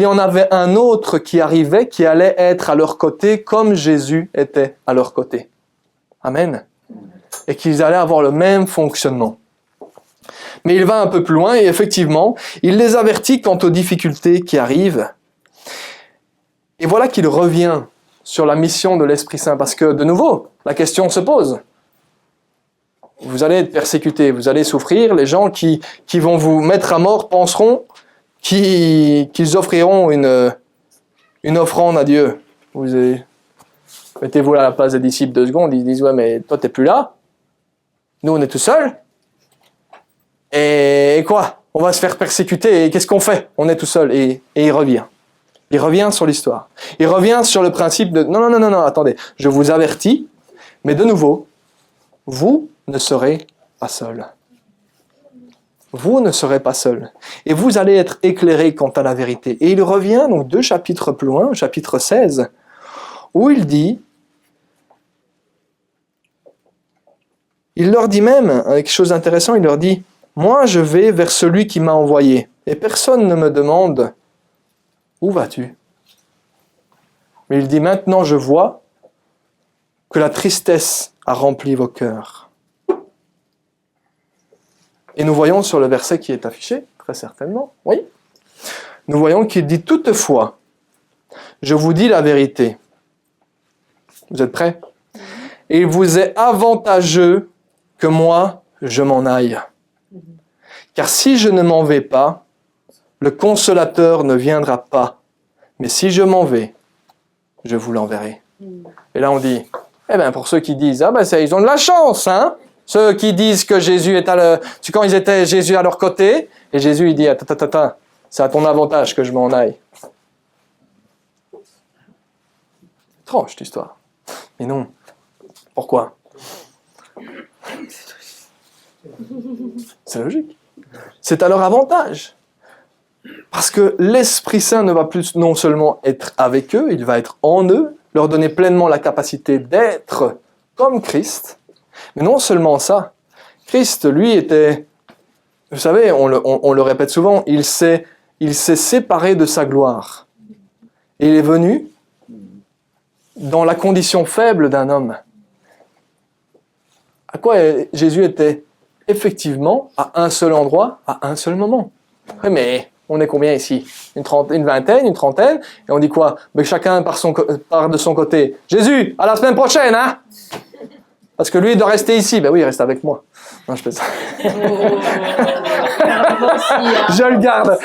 en avait un autre qui arrivait, qui allait être à leur côté comme Jésus était à leur côté. Amen. Et qu'ils allaient avoir le même fonctionnement. Mais il va un peu plus loin et effectivement, il les avertit quant aux difficultés qui arrivent. Et voilà qu'il revient sur la mission de l'Esprit Saint, parce que de nouveau, la question se pose. Vous allez être persécutés, vous allez souffrir. Les gens qui vont vous mettre à mort penseront qu'ils offriront une offrande à Dieu. Mettez-vous à la place des disciples 2 secondes, ils disent « Ouais, mais toi, t'es plus là. Nous, on est tout seuls. Et quoi? On va se faire persécuter, et qu'est-ce qu'on fait? On est tout seul. » Et il revient. Il revient sur l'histoire. Il revient sur le principe de « Non, attendez, je vous avertis, mais de nouveau, vous ne serez pas seul. Vous ne serez pas seul. Et vous allez être éclairés quant à la vérité. » Et il revient donc 2 chapitres plus loin, chapitre 16, où il dit, il leur dit même, quelque chose d'intéressant, il leur dit « Moi je vais vers celui qui m'a envoyé, et personne ne me demande « Où vas-tu » Mais il dit « Maintenant je vois que la tristesse a rempli vos cœurs. » Et nous voyons sur le verset qui est affiché, très certainement, oui, nous voyons qu'il dit « Toutefois, je vous dis la vérité. » Vous êtes prêts? « Il vous est avantageux que moi, je m'en aille. Car si je ne m'en vais pas, le consolateur ne viendra pas. Mais si je m'en vais, je vous l'enverrai. Et là on dit, eh bien pour ceux qui disent, ah ben ils ont de la chance, hein. Ceux qui disent que Jésus est quand ils étaient Jésus à leur côté, et Jésus il dit, attends, c'est à ton avantage que je m'en aille. Étrange cette histoire. Mais non. Pourquoi? C'est logique. C'est à leur avantage. Parce que l'Esprit Saint ne va plus non seulement être avec eux, il va être en eux, leur donner pleinement la capacité d'être comme Christ. Mais non seulement ça, Christ, lui, était, vous savez, on le répète souvent, il s'est séparé de sa gloire. Et il est venu dans la condition faible d'un homme. À quoi Jésus était effectivement à un seul endroit, à un seul moment. Oui, mais on est combien ici? Une vingtaine, une trentaine, et on dit quoi? Mais chacun part de son côté. Jésus, à la semaine prochaine, hein? Parce que lui, il doit rester ici. Ben oui, il reste avec moi. Non, je fais ça. Je le garde.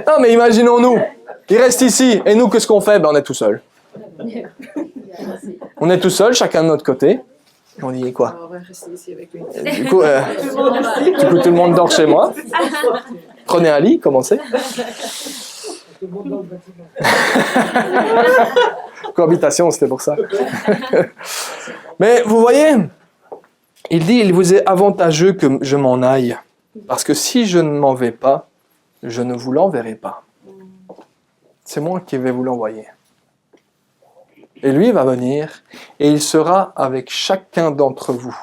Non, mais imaginons-nous. Il reste ici, et nous, qu'est-ce qu'on fait? Ben, on est tout seul. On est tout seul, chacun de notre côté. Et on dit quoi? On va rester ici avec lui. Du coup, tout le monde dort chez moi. Prenez un lit, commencez. Cohabitation, c'était pour ça. Mais vous voyez, il dit, il vous est avantageux que je m'en aille. Parce que si je ne m'en vais pas, je ne vous l'enverrai pas. C'est moi qui vais vous l'envoyer. Et lui va venir, et il sera avec chacun d'entre vous,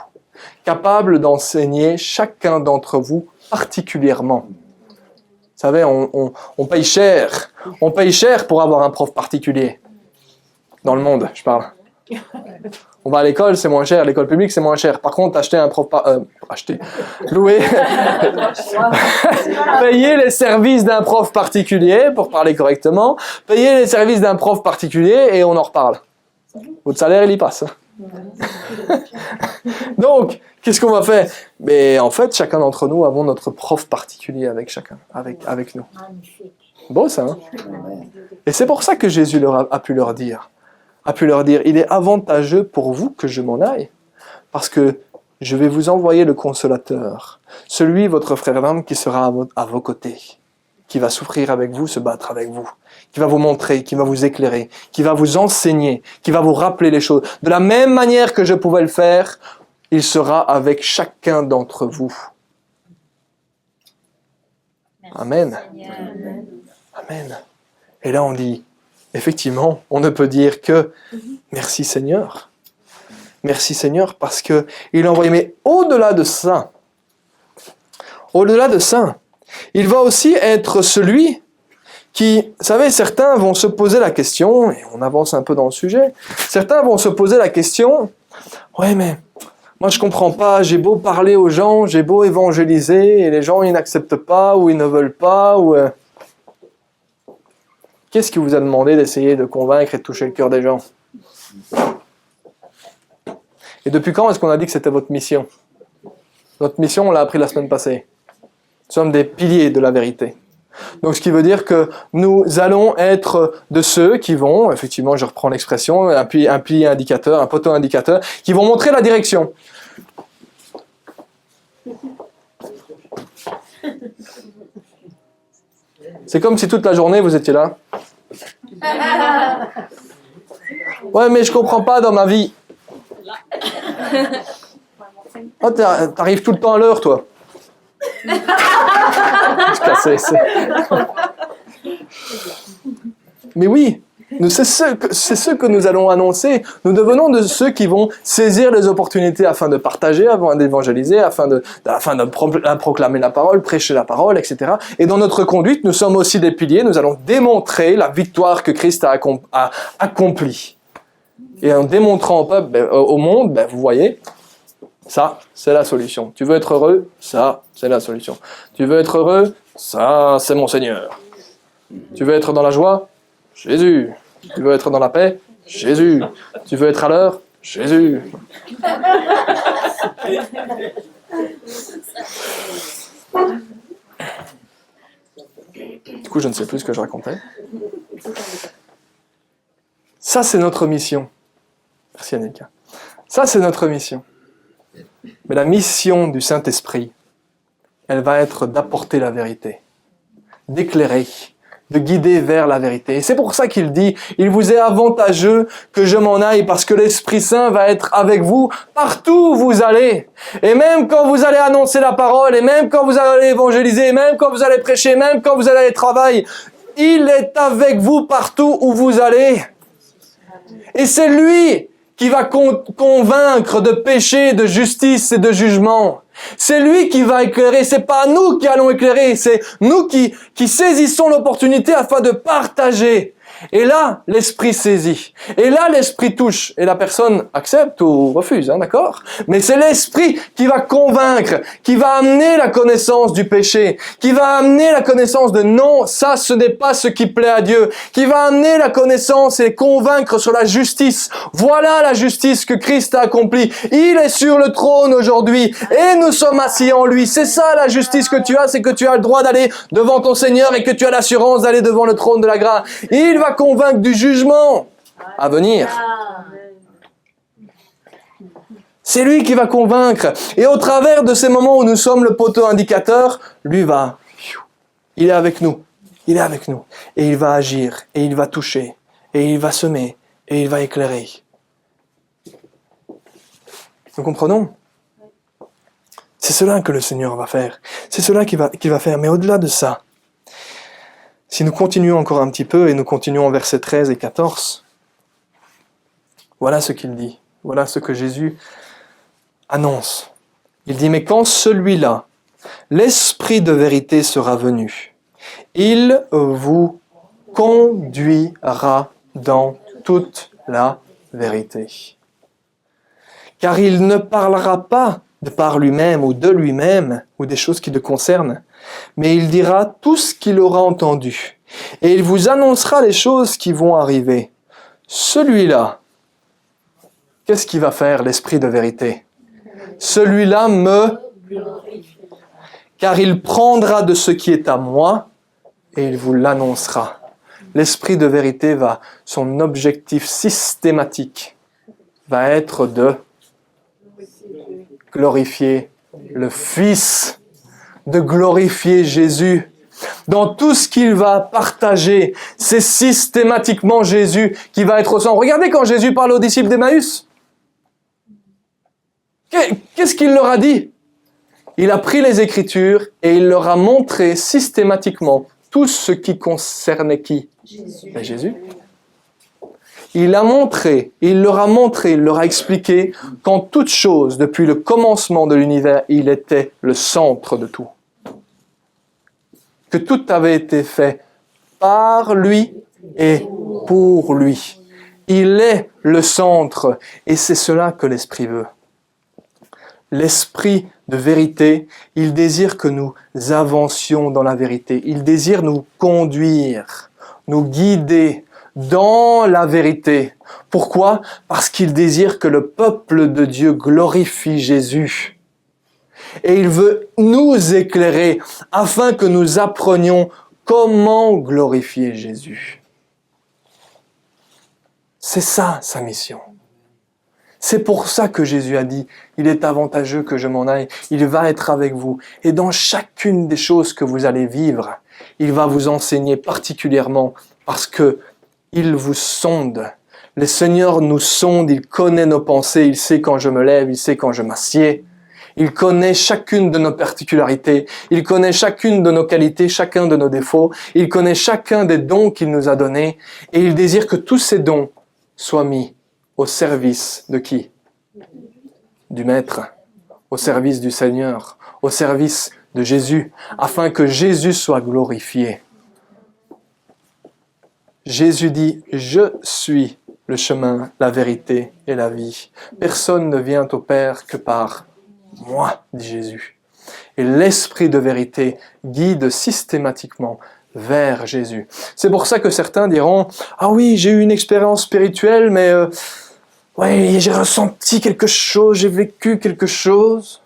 capable d'enseigner chacun d'entre vous particulièrement. Vous savez, on paye cher. On paye cher pour avoir un prof particulier. Dans le monde, je parle. On va à l'école, c'est moins cher. L'école publique, c'est moins cher. Par contre, acheter un prof... louer... payer les services d'un prof particulier, pour parler correctement. Payer les services d'un prof particulier, et on en reparle. Votre salaire, il y passe. Donc, qu'est-ce qu'on va faire? Mais en fait, chacun d'entre nous avons notre prof particulier avec nous. Beau ça, hein? Et c'est pour ça que Jésus a pu leur dire, il est avantageux pour vous que je m'en aille, parce que je vais vous envoyer le consolateur, celui, votre frère d'âme, qui sera à vos côtés, qui va souffrir avec vous, se battre avec vous, qui va vous montrer, qui va vous éclairer, qui va vous enseigner, qui va vous rappeler les choses. De la même manière que je pouvais le faire, il sera avec chacun d'entre vous. Amen. Amen. Et là on dit, effectivement, on ne peut dire que merci Seigneur. Merci Seigneur parce que il a envoyé. Mais au-delà de ça, il va aussi être celui qui, vous savez, certains vont se poser la question, et on avance un peu dans le sujet, certains vont se poser la question, ouais mais moi je comprends pas, j'ai beau parler aux gens, j'ai beau évangéliser, et les gens ils n'acceptent pas, ou ils ne veulent pas, ou... Qu'est-ce qui vous a demandé d'essayer de convaincre et de toucher le cœur des gens? Et depuis quand est-ce qu'on a dit que c'était votre mission? Notre mission, on l'a appris la semaine passée. Nous sommes des piliers de la vérité. Donc ce qui veut dire que nous allons être de ceux qui vont, effectivement je reprends l'expression, un pilier indicateur, un poteau indicateur, qui vont montrer la direction. C'est comme si toute la journée vous étiez là. Ouais mais je comprends pas dans ma vie. Oh, t'arrives tout le temps à l'heure toi. Mais oui, c'est ce que nous allons annoncer. Nous devenons de ceux qui vont saisir les opportunités afin de partager, afin d'évangéliser, afin de proclamer la parole, prêcher la parole, etc. Et dans notre conduite, nous sommes aussi des piliers. Nous allons démontrer la victoire que Christ a accomplie. Et en démontrant au peuple, au monde, vous voyez, ça, c'est la solution. Tu veux être heureux? Ça, c'est la solution. Tu veux être heureux? Ça, c'est mon Seigneur. Tu veux être dans la joie? Jésus. Tu veux être dans la paix? Jésus. Tu veux être à l'heure? Jésus. Du coup, je ne sais plus ce que je racontais. Ça, c'est notre mission. Merci, Annika. Ça, c'est notre mission. Mais la mission du Saint-Esprit, elle va être d'apporter la vérité, d'éclairer, de guider vers la vérité. Et c'est pour ça qu'il dit, il vous est avantageux que je m'en aille, parce que l'Esprit Saint va être avec vous partout où vous allez. Et même quand vous allez annoncer la parole, et même quand vous allez évangéliser, et même quand vous allez prêcher, même quand vous allez travailler, il est avec vous partout où vous allez. Et c'est lui qui va convaincre de péché, de justice et de jugement. C'est lui qui va éclairer, c'est pas nous qui allons éclairer, c'est nous qui saisissons l'opportunité afin de partager. Et là, l'esprit saisit. Et là, l'esprit touche. Et la personne accepte ou refuse, d'accord ? Mais c'est l'esprit qui va convaincre, qui va amener la connaissance du péché, qui va amener la connaissance de non, ça ce n'est pas ce qui plaît à Dieu, qui va amener la connaissance et convaincre sur la justice. Voilà la justice que Christ a accomplie. Il est sur le trône aujourd'hui et nous sommes assis en lui. C'est ça la justice que tu as, c'est que tu as le droit d'aller devant ton Seigneur et que tu as l'assurance d'aller devant le trône de la grâce. Il va convaincre du jugement à venir. C'est lui qui va convaincre. Et au travers de ces moments où nous sommes le poteau indicateur, lui va. Il est avec nous. Il est avec nous. Et il va agir. Et il va toucher. Et il va semer. Et il va éclairer. Nous comprenons ? C'est cela que le Seigneur va faire. C'est cela qu'il va faire. Mais au-delà de ça, si nous continuons encore un petit peu et nous continuons en versets 13 et 14, voilà ce qu'il dit. Voilà ce que Jésus annonce. Il dit, mais quand celui-là, l'Esprit de vérité sera venu, il vous conduira dans toute la vérité. Car il ne parlera pas de par lui-même ou de lui-même ou des choses qui le concernent, mais il dira tout ce qu'il aura entendu. Et il vous annoncera les choses qui vont arriver. Celui-là, qu'est-ce qu'il va faire, l'Esprit de vérité ? Celui-là car il prendra de ce qui est à moi et il vous l'annoncera. L'Esprit de vérité son objectif systématique va être de glorifier le Fils, de glorifier Jésus. Dans tout ce qu'il va partager, c'est systématiquement Jésus qui va être au centre. Regardez quand Jésus parle aux disciples d'Emmaüs. Qu'est-ce qu'il leur a dit ? Il a pris les Écritures et il leur a montré systématiquement tout ce qui concernait qui ? Jésus. Il leur a montré, il leur a expliqué qu'en toute chose, depuis le commencement de l'univers, il était le centre de tout. Que tout avait été fait par lui et pour lui. Il est le centre et c'est cela que l'Esprit veut. L'Esprit de vérité, il désire que nous avancions dans la vérité. Il désire nous conduire, nous guider dans la vérité. Pourquoi ? Parce qu'il désire que le peuple de Dieu glorifie Jésus. Et il veut nous éclairer afin que nous apprenions comment glorifier Jésus. C'est ça sa mission. C'est pour ça que Jésus a dit, il est avantageux que je m'en aille, il va être avec vous. Et dans chacune des choses que vous allez vivre, il va vous enseigner particulièrement parce que il vous sonde. Le Seigneur nous sonde, il connaît nos pensées, il sait quand je me lève, il sait quand je m'assieds. Il connaît chacune de nos particularités, il connaît chacune de nos qualités, chacun de nos défauts, il connaît chacun des dons qu'il nous a donnés et il désire que tous ces dons soient mis au service de qui ? Du Maître, au service du Seigneur, au service de Jésus, afin que Jésus soit glorifié. Jésus dit, je suis le chemin, la vérité et la vie. Personne ne vient au Père que par moi, dit Jésus. Et l'Esprit de vérité guide systématiquement vers Jésus. C'est pour ça que certains diront, ah oui, j'ai eu une expérience spirituelle, mais ouais, j'ai ressenti quelque chose, j'ai vécu quelque chose.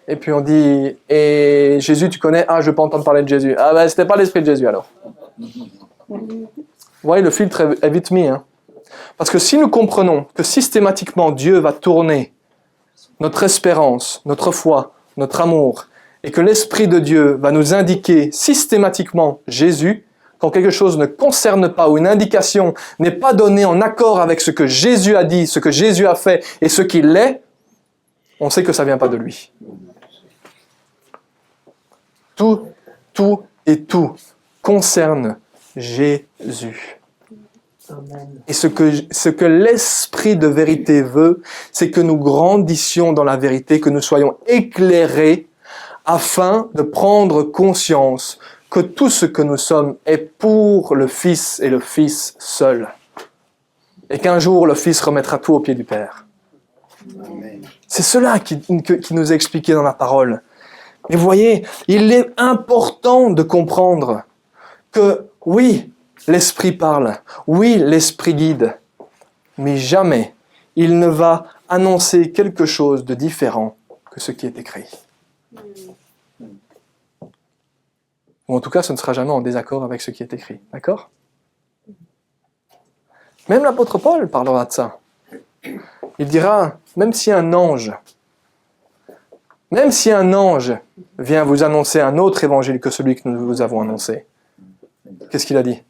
Et puis on dit, et Jésus, tu connais? Ah, je veux pas entendre parler de Jésus. Ah ben, c'était pas l'esprit de Jésus alors. Vous voyez, le filtre est vite mis. Hein. Parce que si nous comprenons que systématiquement Dieu va tourner notre espérance, notre foi, notre amour, et que l'Esprit de Dieu va nous indiquer systématiquement Jésus, quand quelque chose ne concerne pas ou une indication n'est pas donnée en accord avec ce que Jésus a dit, ce que Jésus a fait et ce qu'il est, on sait que ça ne vient pas de lui. Tout concerne Jésus. Et ce que l'Esprit de vérité veut, c'est que nous grandissions dans la vérité, que nous soyons éclairés afin de prendre conscience que tout ce que nous sommes est pour le Fils et le Fils seul. Et qu'un jour, le Fils remettra tout au pied du Père. Amen. C'est cela qui nous est expliqué dans la parole. Et vous voyez, il est important de comprendre que oui, l'Esprit parle, oui, l'Esprit guide, mais jamais il ne va annoncer quelque chose de différent que ce qui est écrit. Ou en tout cas, ce ne sera jamais en désaccord avec ce qui est écrit. D'accord ? Même l'apôtre Paul parlera de ça. Il dira, même si un ange vient vous annoncer un autre évangile que celui que nous vous avons annoncé, qu'est-ce qu'il a dit ?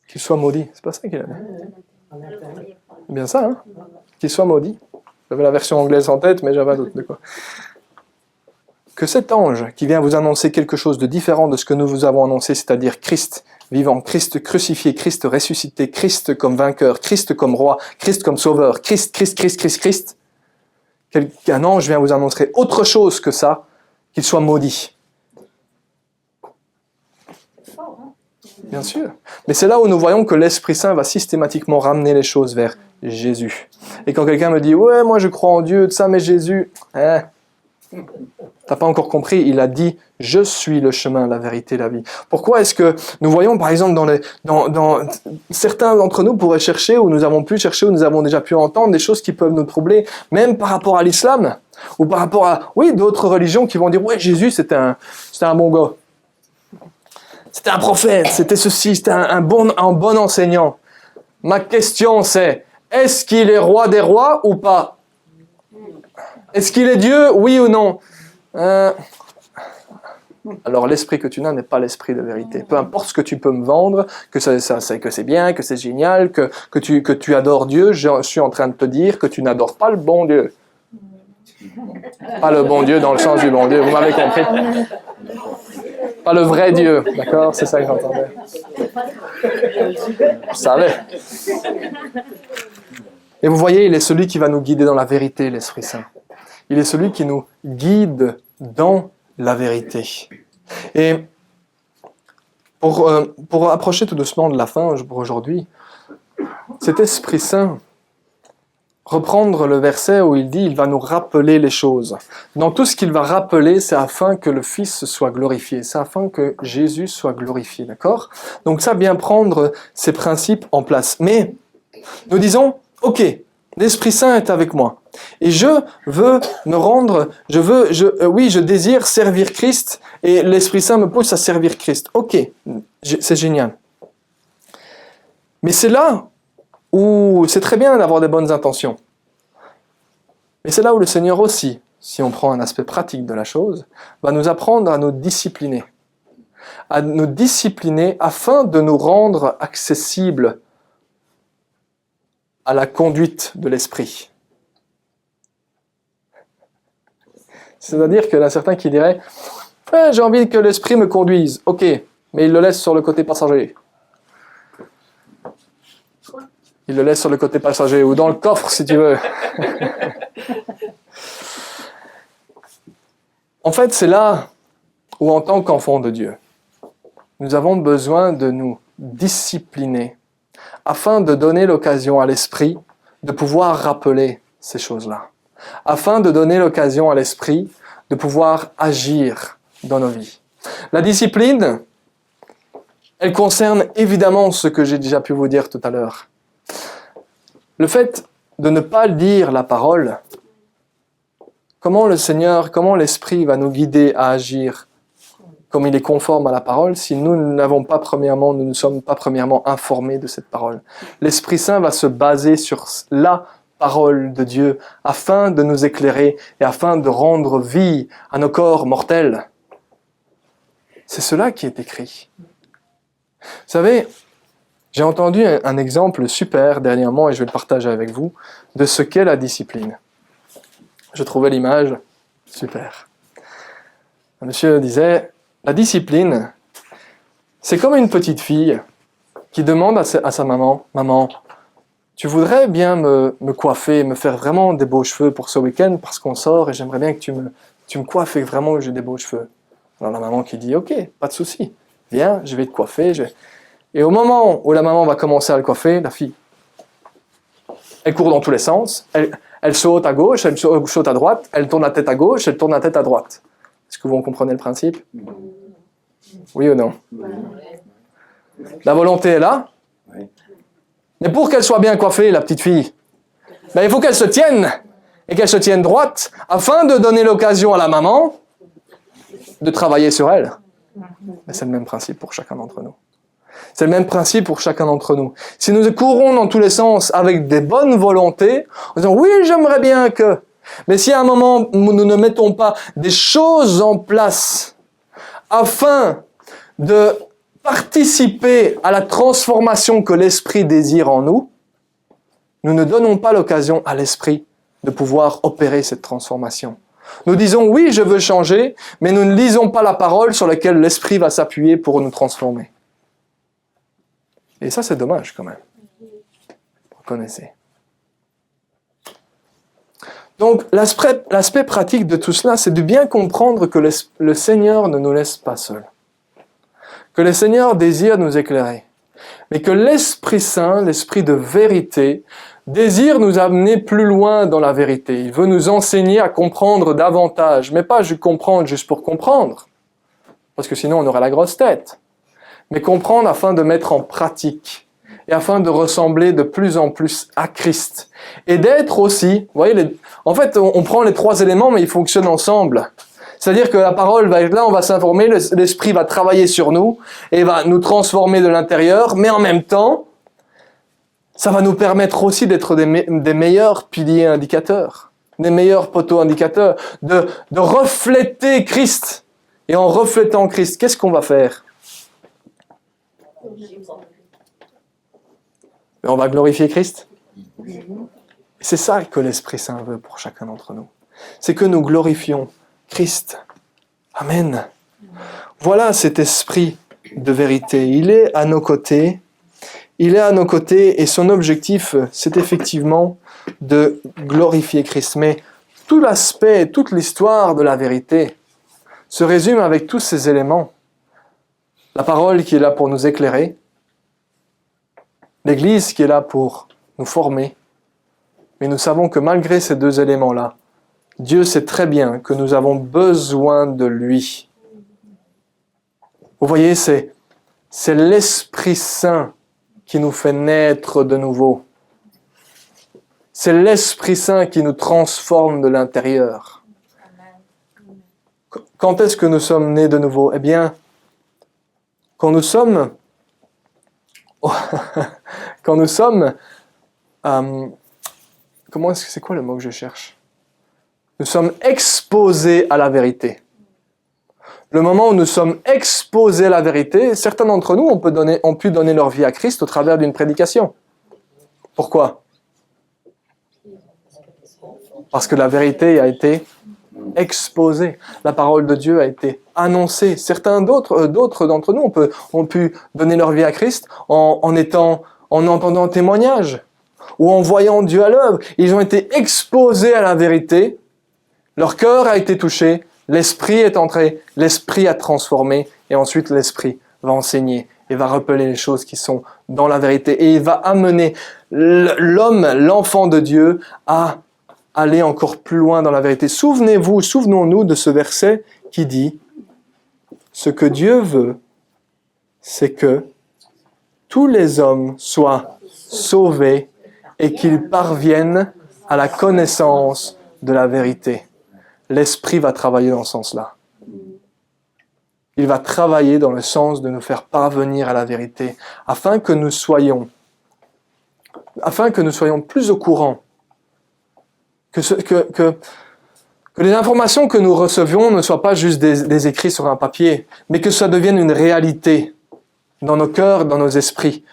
Qu'il soit maudit. C'est pas ça qu'il a dit. C'est bien ça, hein ? Qu'il soit maudit. J'avais la version anglaise en tête, mais j'avais un doute de quoi. Que cet ange qui vient vous annoncer quelque chose de différent de ce que nous vous avons annoncé, c'est-à-dire Christ vivant, Christ crucifié, Christ ressuscité, Christ comme vainqueur, Christ comme roi, Christ comme sauveur, Christ, qu'un ange vient vous annoncer autre chose que ça, qu'il soit maudit. Bien sûr. Mais c'est là où nous voyons que l'Esprit Saint va systématiquement ramener les choses vers Jésus. Et quand quelqu'un me dit « Ouais, moi je crois en Dieu, tout ça, mais Jésus... » T'as pas encore compris, il a dit « Je suis le chemin, la vérité, la vie ». Pourquoi est-ce que nous voyons, par exemple, certains d'entre nous pourraient chercher, ou nous avons pu chercher, ou nous avons déjà pu entendre des choses qui peuvent nous troubler, même par rapport à l'islam, ou par rapport à, d'autres religions qui vont dire « Ouais, Jésus, c'était un bon gars. C'était un prophète, c'était ceci, c'était un bon enseignant. » Ma question c'est, est-ce qu'il est roi des rois ou pas ? Est-ce qu'il est Dieu, oui ou non ? Alors l'esprit que tu n'as n'est pas l'esprit de vérité. Peu importe ce que tu peux me vendre, que c'est bien, que c'est génial, que tu adores Dieu, je suis en train de te dire que tu n'adores pas le bon Dieu. Pas le bon Dieu dans le sens du bon Dieu, vous m'avez compris. Pas le vrai Dieu, d'accord ? C'est ça que j'entendais. Vous savez. Et vous voyez, il est celui qui va nous guider dans la vérité, l'Esprit Saint. Il est celui qui nous guide dans la vérité. Et pour approcher tout doucement de la fin pour aujourd'hui, cet Esprit Saint, reprendre le verset où il dit « il va nous rappeler les choses ». Dans tout ce qu'il va rappeler, c'est afin que le Fils soit glorifié, c'est afin que Jésus soit glorifié, d'accord ? Donc ça, bien prendre ces principes en place. Mais nous disons « ok, l'Esprit Saint est avec moi. Et je veux me rendre, je désire servir Christ et l'Esprit Saint me pousse à servir Christ. Ok, c'est génial. Mais c'est là où c'est très bien d'avoir des bonnes intentions. Mais c'est là où le Seigneur aussi, si on prend un aspect pratique de la chose, va nous apprendre à nous discipliner. À nous discipliner afin de nous rendre accessibles à la conduite de l'esprit. C'est-à-dire qu'il y en a certains qui diraient « j'ai envie que l'esprit me conduise. » Ok, mais il le laisse sur le côté passager. Il le laisse sur le côté passager, ou dans le coffre si tu veux. En fait, c'est là où en tant qu'enfants de Dieu, nous avons besoin de nous discipliner afin de donner l'occasion à l'esprit de pouvoir rappeler ces choses-là, afin de donner l'occasion à l'esprit de pouvoir agir dans nos vies. La discipline, Elle concerne évidemment ce que j'ai déjà pu vous dire tout à l'heure. Le fait de ne pas lire la parole, comment le Seigneur, comment l'Esprit va nous guider à agir comme il est conforme à la parole si nous ne nous sommes pas premièrement informés de cette parole. L'Esprit Saint va se baser sur la parole de Dieu afin de nous éclairer et afin de rendre vie à nos corps mortels. C'est cela qui est écrit. Vous savez, j'ai entendu un exemple super dernièrement, et je vais le partager avec vous, de ce qu'est la discipline. Je trouvais l'image super. Un monsieur disait, la discipline, c'est comme une petite fille qui demande à sa maman, « Maman, tu voudrais bien me coiffer, me faire vraiment des beaux cheveux pour ce week-end parce qu'on sort et j'aimerais bien que tu me coiffes et vraiment que j'ai des beaux cheveux. » Alors la maman qui dit, « Ok, pas de souci, viens, je vais te coiffer. » Et au moment où la maman va commencer à le coiffer, la fille, elle court dans tous les sens, elle saute à gauche, elle saute à droite, elle tourne la tête à gauche, elle tourne la tête à droite. Est-ce que vous comprenez le principe? Oui ou non? La volonté est là. Mais pour qu'elle soit bien coiffée, la petite fille, il faut qu'elle se tienne, et qu'elle se tienne droite, afin de donner l'occasion à la maman de travailler sur elle. Mais c'est le même principe pour chacun d'entre nous. C'est le même principe pour chacun d'entre nous. Si nous courons dans tous les sens avec des bonnes volontés, en disant « Oui, j'aimerais bien que… » Mais si à un moment, nous ne mettons pas des choses en place afin de participer à la transformation que l'Esprit désire en nous, nous ne donnons pas l'occasion à l'Esprit de pouvoir opérer cette transformation. Nous disons « Oui, je veux changer », mais nous ne lisons pas la parole sur laquelle l'Esprit va s'appuyer pour nous transformer. Et ça, c'est dommage quand même. Vous connaissez. Donc, l'aspect pratique de tout cela, c'est de bien comprendre que le Seigneur ne nous laisse pas seuls. Que le Seigneur désire nous éclairer. Mais que l'Esprit Saint, l'Esprit de vérité, désire nous amener plus loin dans la vérité. Il veut nous enseigner à comprendre davantage. Mais pas comprendre juste pour comprendre. Parce que sinon, on aurait la grosse tête. Mais comprendre afin de mettre en pratique et afin de ressembler de plus en plus à Christ. Et d'être aussi, vous voyez, en fait, on prend les trois éléments, mais ils fonctionnent ensemble. C'est-à-dire que la parole va être là, on va s'informer, l'Esprit va travailler sur nous et va nous transformer de l'intérieur, mais en même temps, ça va nous permettre aussi d'être des meilleurs piliers indicateurs, des meilleurs poteaux indicateurs, de refléter Christ. Et en reflétant Christ, qu'est-ce qu'on va faire? On va glorifier Christ. C'est ça que l'Esprit Saint veut pour chacun d'entre nous. C'est que nous glorifions Christ. Amen. Voilà cet esprit de vérité. Il est à nos côtés. Il est à nos côtés et son objectif, c'est effectivement de glorifier Christ. Mais tout l'aspect, toute l'histoire de la vérité se résume avec tous ces éléments. La parole qui est là pour nous éclairer, l'Église qui est là pour nous former. Mais nous savons que malgré ces deux éléments-là, Dieu sait très bien que nous avons besoin de lui. Vous voyez, c'est l'Esprit Saint qui nous fait naître de nouveau. C'est l'Esprit Saint qui nous transforme de l'intérieur. Quand est-ce que nous sommes nés de nouveau? Eh bien, quand nous sommes, c'est quoi le mot que je cherche? Nous sommes exposés à la vérité. Le moment où nous sommes exposés à la vérité, certains d'entre nous ont pu donner leur vie à Christ au travers d'une prédication. Pourquoi? Parce que la vérité a été exposée. La parole de Dieu a été annoncée. Certains d'autres d'entre nous ont pu donner leur vie à Christ en entendant un témoignage ou en voyant Dieu à l'œuvre. Ils ont été exposés à la vérité. Leur cœur a été touché. L'Esprit est entré. L'Esprit a transformé. Et ensuite, l'Esprit va enseigner et va rappeler les choses qui sont dans la vérité. Et il va amener l'homme, l'enfant de Dieu, à aller encore plus loin dans la vérité. Souvenons-nous de ce verset qui dit « Ce que Dieu veut, c'est que tous les hommes soient sauvés et qu'ils parviennent à la connaissance de la vérité. L'Esprit va travailler dans ce sens-là. Il va travailler dans le sens de nous faire parvenir à la vérité, afin que nous soyons plus au courant, que les informations que nous recevions ne soient pas juste des écrits sur un papier, mais que ça devienne une réalité dans nos cœurs, dans nos esprits.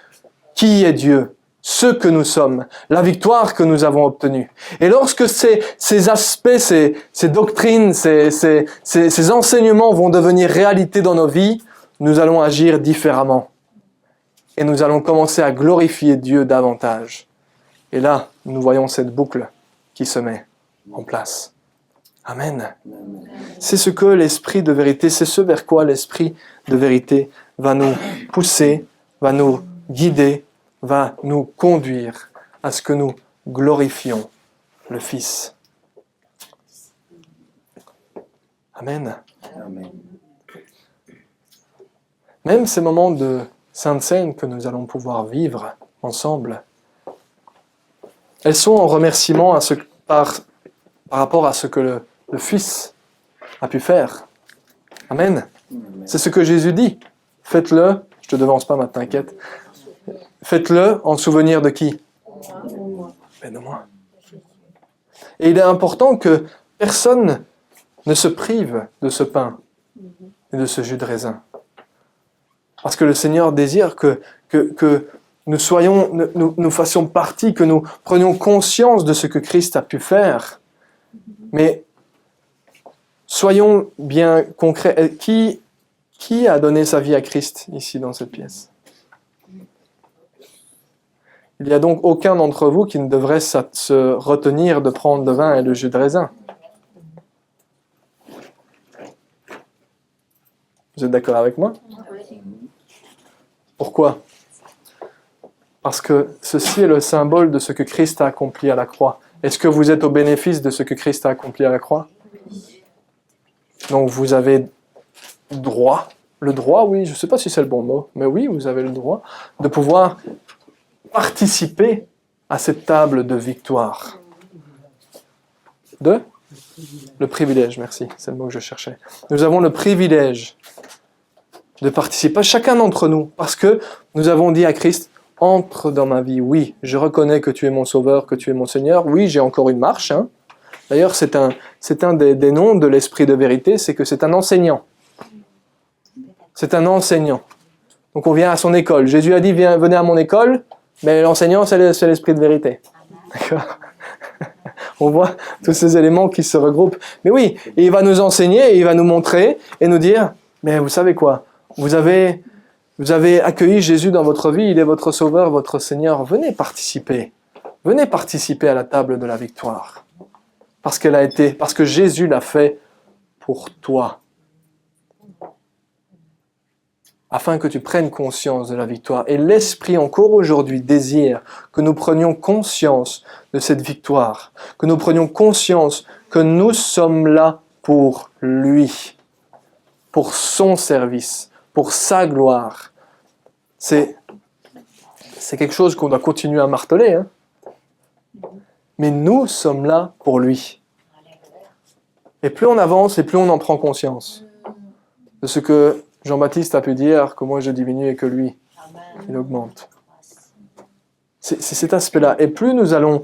Qui est Dieu? Ce que nous sommes, la victoire que nous avons obtenue. Et lorsque ces aspects, ces doctrines, ces enseignements vont devenir réalité dans nos vies, nous allons agir différemment. Et nous allons commencer à glorifier Dieu davantage. Et là, nous voyons cette boucle qui se met en place. Amen. C'est ce que l'Esprit de vérité, c'est ce vers quoi l'Esprit de vérité va nous pousser, va nous guider, va nous conduire à ce que nous glorifions le Fils. Amen. Amen. Même ces moments de Sainte Seine que nous allons pouvoir vivre ensemble, elles sont en remerciement par rapport à ce que le Fils a pu faire. Amen. C'est ce que Jésus dit. Faites-le, je te devance pas maintenant, t'inquiète. Faites-le en souvenir de qui? De moi. Et il est important que personne ne se prive de ce pain et de ce jus de raisin. Parce que le Seigneur désire que nous fassions partie, que nous prenions conscience de ce que Christ a pu faire. Mais soyons bien concrets. Qui a donné sa vie à Christ ici dans cette pièce? Il n'y a donc aucun d'entre vous qui ne devrait se retenir de prendre le vin et le jus de raisin. Vous êtes d'accord avec moi? Pourquoi? Parce que ceci est le symbole de ce que Christ a accompli à la croix. Est-ce que vous êtes au bénéfice de ce que Christ a accompli à la croix? Donc vous avez droit, le droit, oui, je ne sais pas si c'est le bon mot, mais oui, vous avez le droit de pouvoir participer à cette table de victoire. Le privilège, merci, c'est le mot que je cherchais. Nous avons le privilège de participer, chacun d'entre nous, parce que nous avons dit à Christ, entre dans ma vie, oui, je reconnais que tu es mon sauveur, que tu es mon Seigneur, oui, j'ai encore une marche. Hein. D'ailleurs, c'est un des noms de l'Esprit de vérité, c'est que c'est un enseignant. C'est un enseignant. Donc on vient à son école. Jésus a dit, venez à mon école, mais l'enseignant, c'est l'Esprit de vérité. D'accord? On voit tous ces éléments qui se regroupent. Mais oui, et il va nous enseigner, et il va nous montrer, et nous dire, mais vous savez quoi? Vous avez accueilli Jésus dans votre vie, il est votre sauveur, votre Seigneur. Venez participer. Venez participer à la table de la victoire. Parce que Jésus l'a fait pour toi. Afin que tu prennes conscience de la victoire. Et l'Esprit encore aujourd'hui désire que nous prenions conscience de cette victoire. Que nous prenions conscience que nous sommes là pour lui. Pour son service. Pour sa gloire. C'est quelque chose qu'on doit continuer à marteler. Hein? Mais nous sommes là pour lui. Et plus on avance et plus on en prend conscience de ce que Jean-Baptiste a pu dire, que moi je diminue et que lui, il augmente. C'est cet aspect-là. Et plus nous allons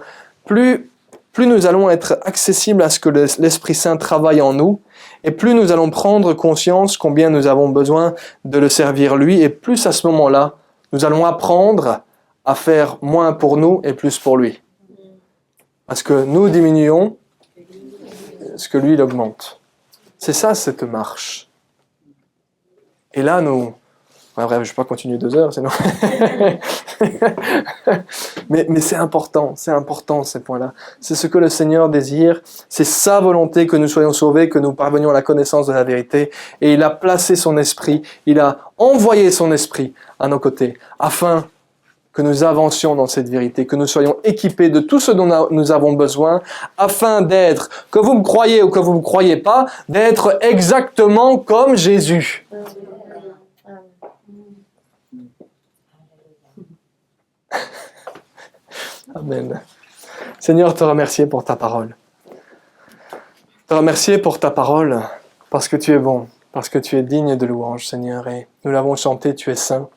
être accessibles à ce que l'Esprit Saint travaille en nous, et plus nous allons prendre conscience combien nous avons besoin de le servir lui, et plus à ce moment-là, nous allons apprendre à faire moins pour nous et plus pour lui. Parce que nous diminuons, ce que lui, il augmente. C'est ça, cette marche. Et là, bref, je ne vais pas continuer 2 heures, sinon... mais c'est important ces points-là. C'est ce que le Seigneur désire, c'est sa volonté que nous soyons sauvés, que nous parvenions à la connaissance de la vérité, et il a placé son esprit, il a envoyé son esprit à nos côtés, afin que nous avancions dans cette vérité, que nous soyons équipés de tout ce dont nous avons besoin, afin d'être, que vous me croyez ou que vous ne me croyez pas, d'être exactement comme Jésus. Amen. Seigneur, te remercier pour ta parole. Te remercier pour ta parole parce que tu es bon, parce que tu es digne de louange, Seigneur. Et nous l'avons chanté, tu es saint.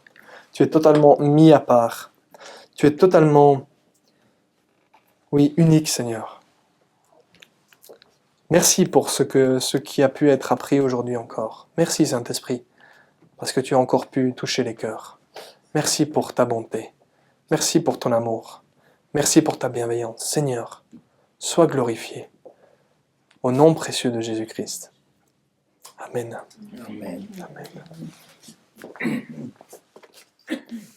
Tu es totalement mis à part. Tu es totalement, oui, unique, Seigneur. Merci pour ce qui a pu être appris aujourd'hui encore. Merci, Saint-Esprit, parce que tu as encore pu toucher les cœurs. Merci pour ta bonté. Merci pour ton amour. Merci pour ta bienveillance. Seigneur, sois glorifié. Au nom précieux de Jésus-Christ. Amen. Amen. Amen.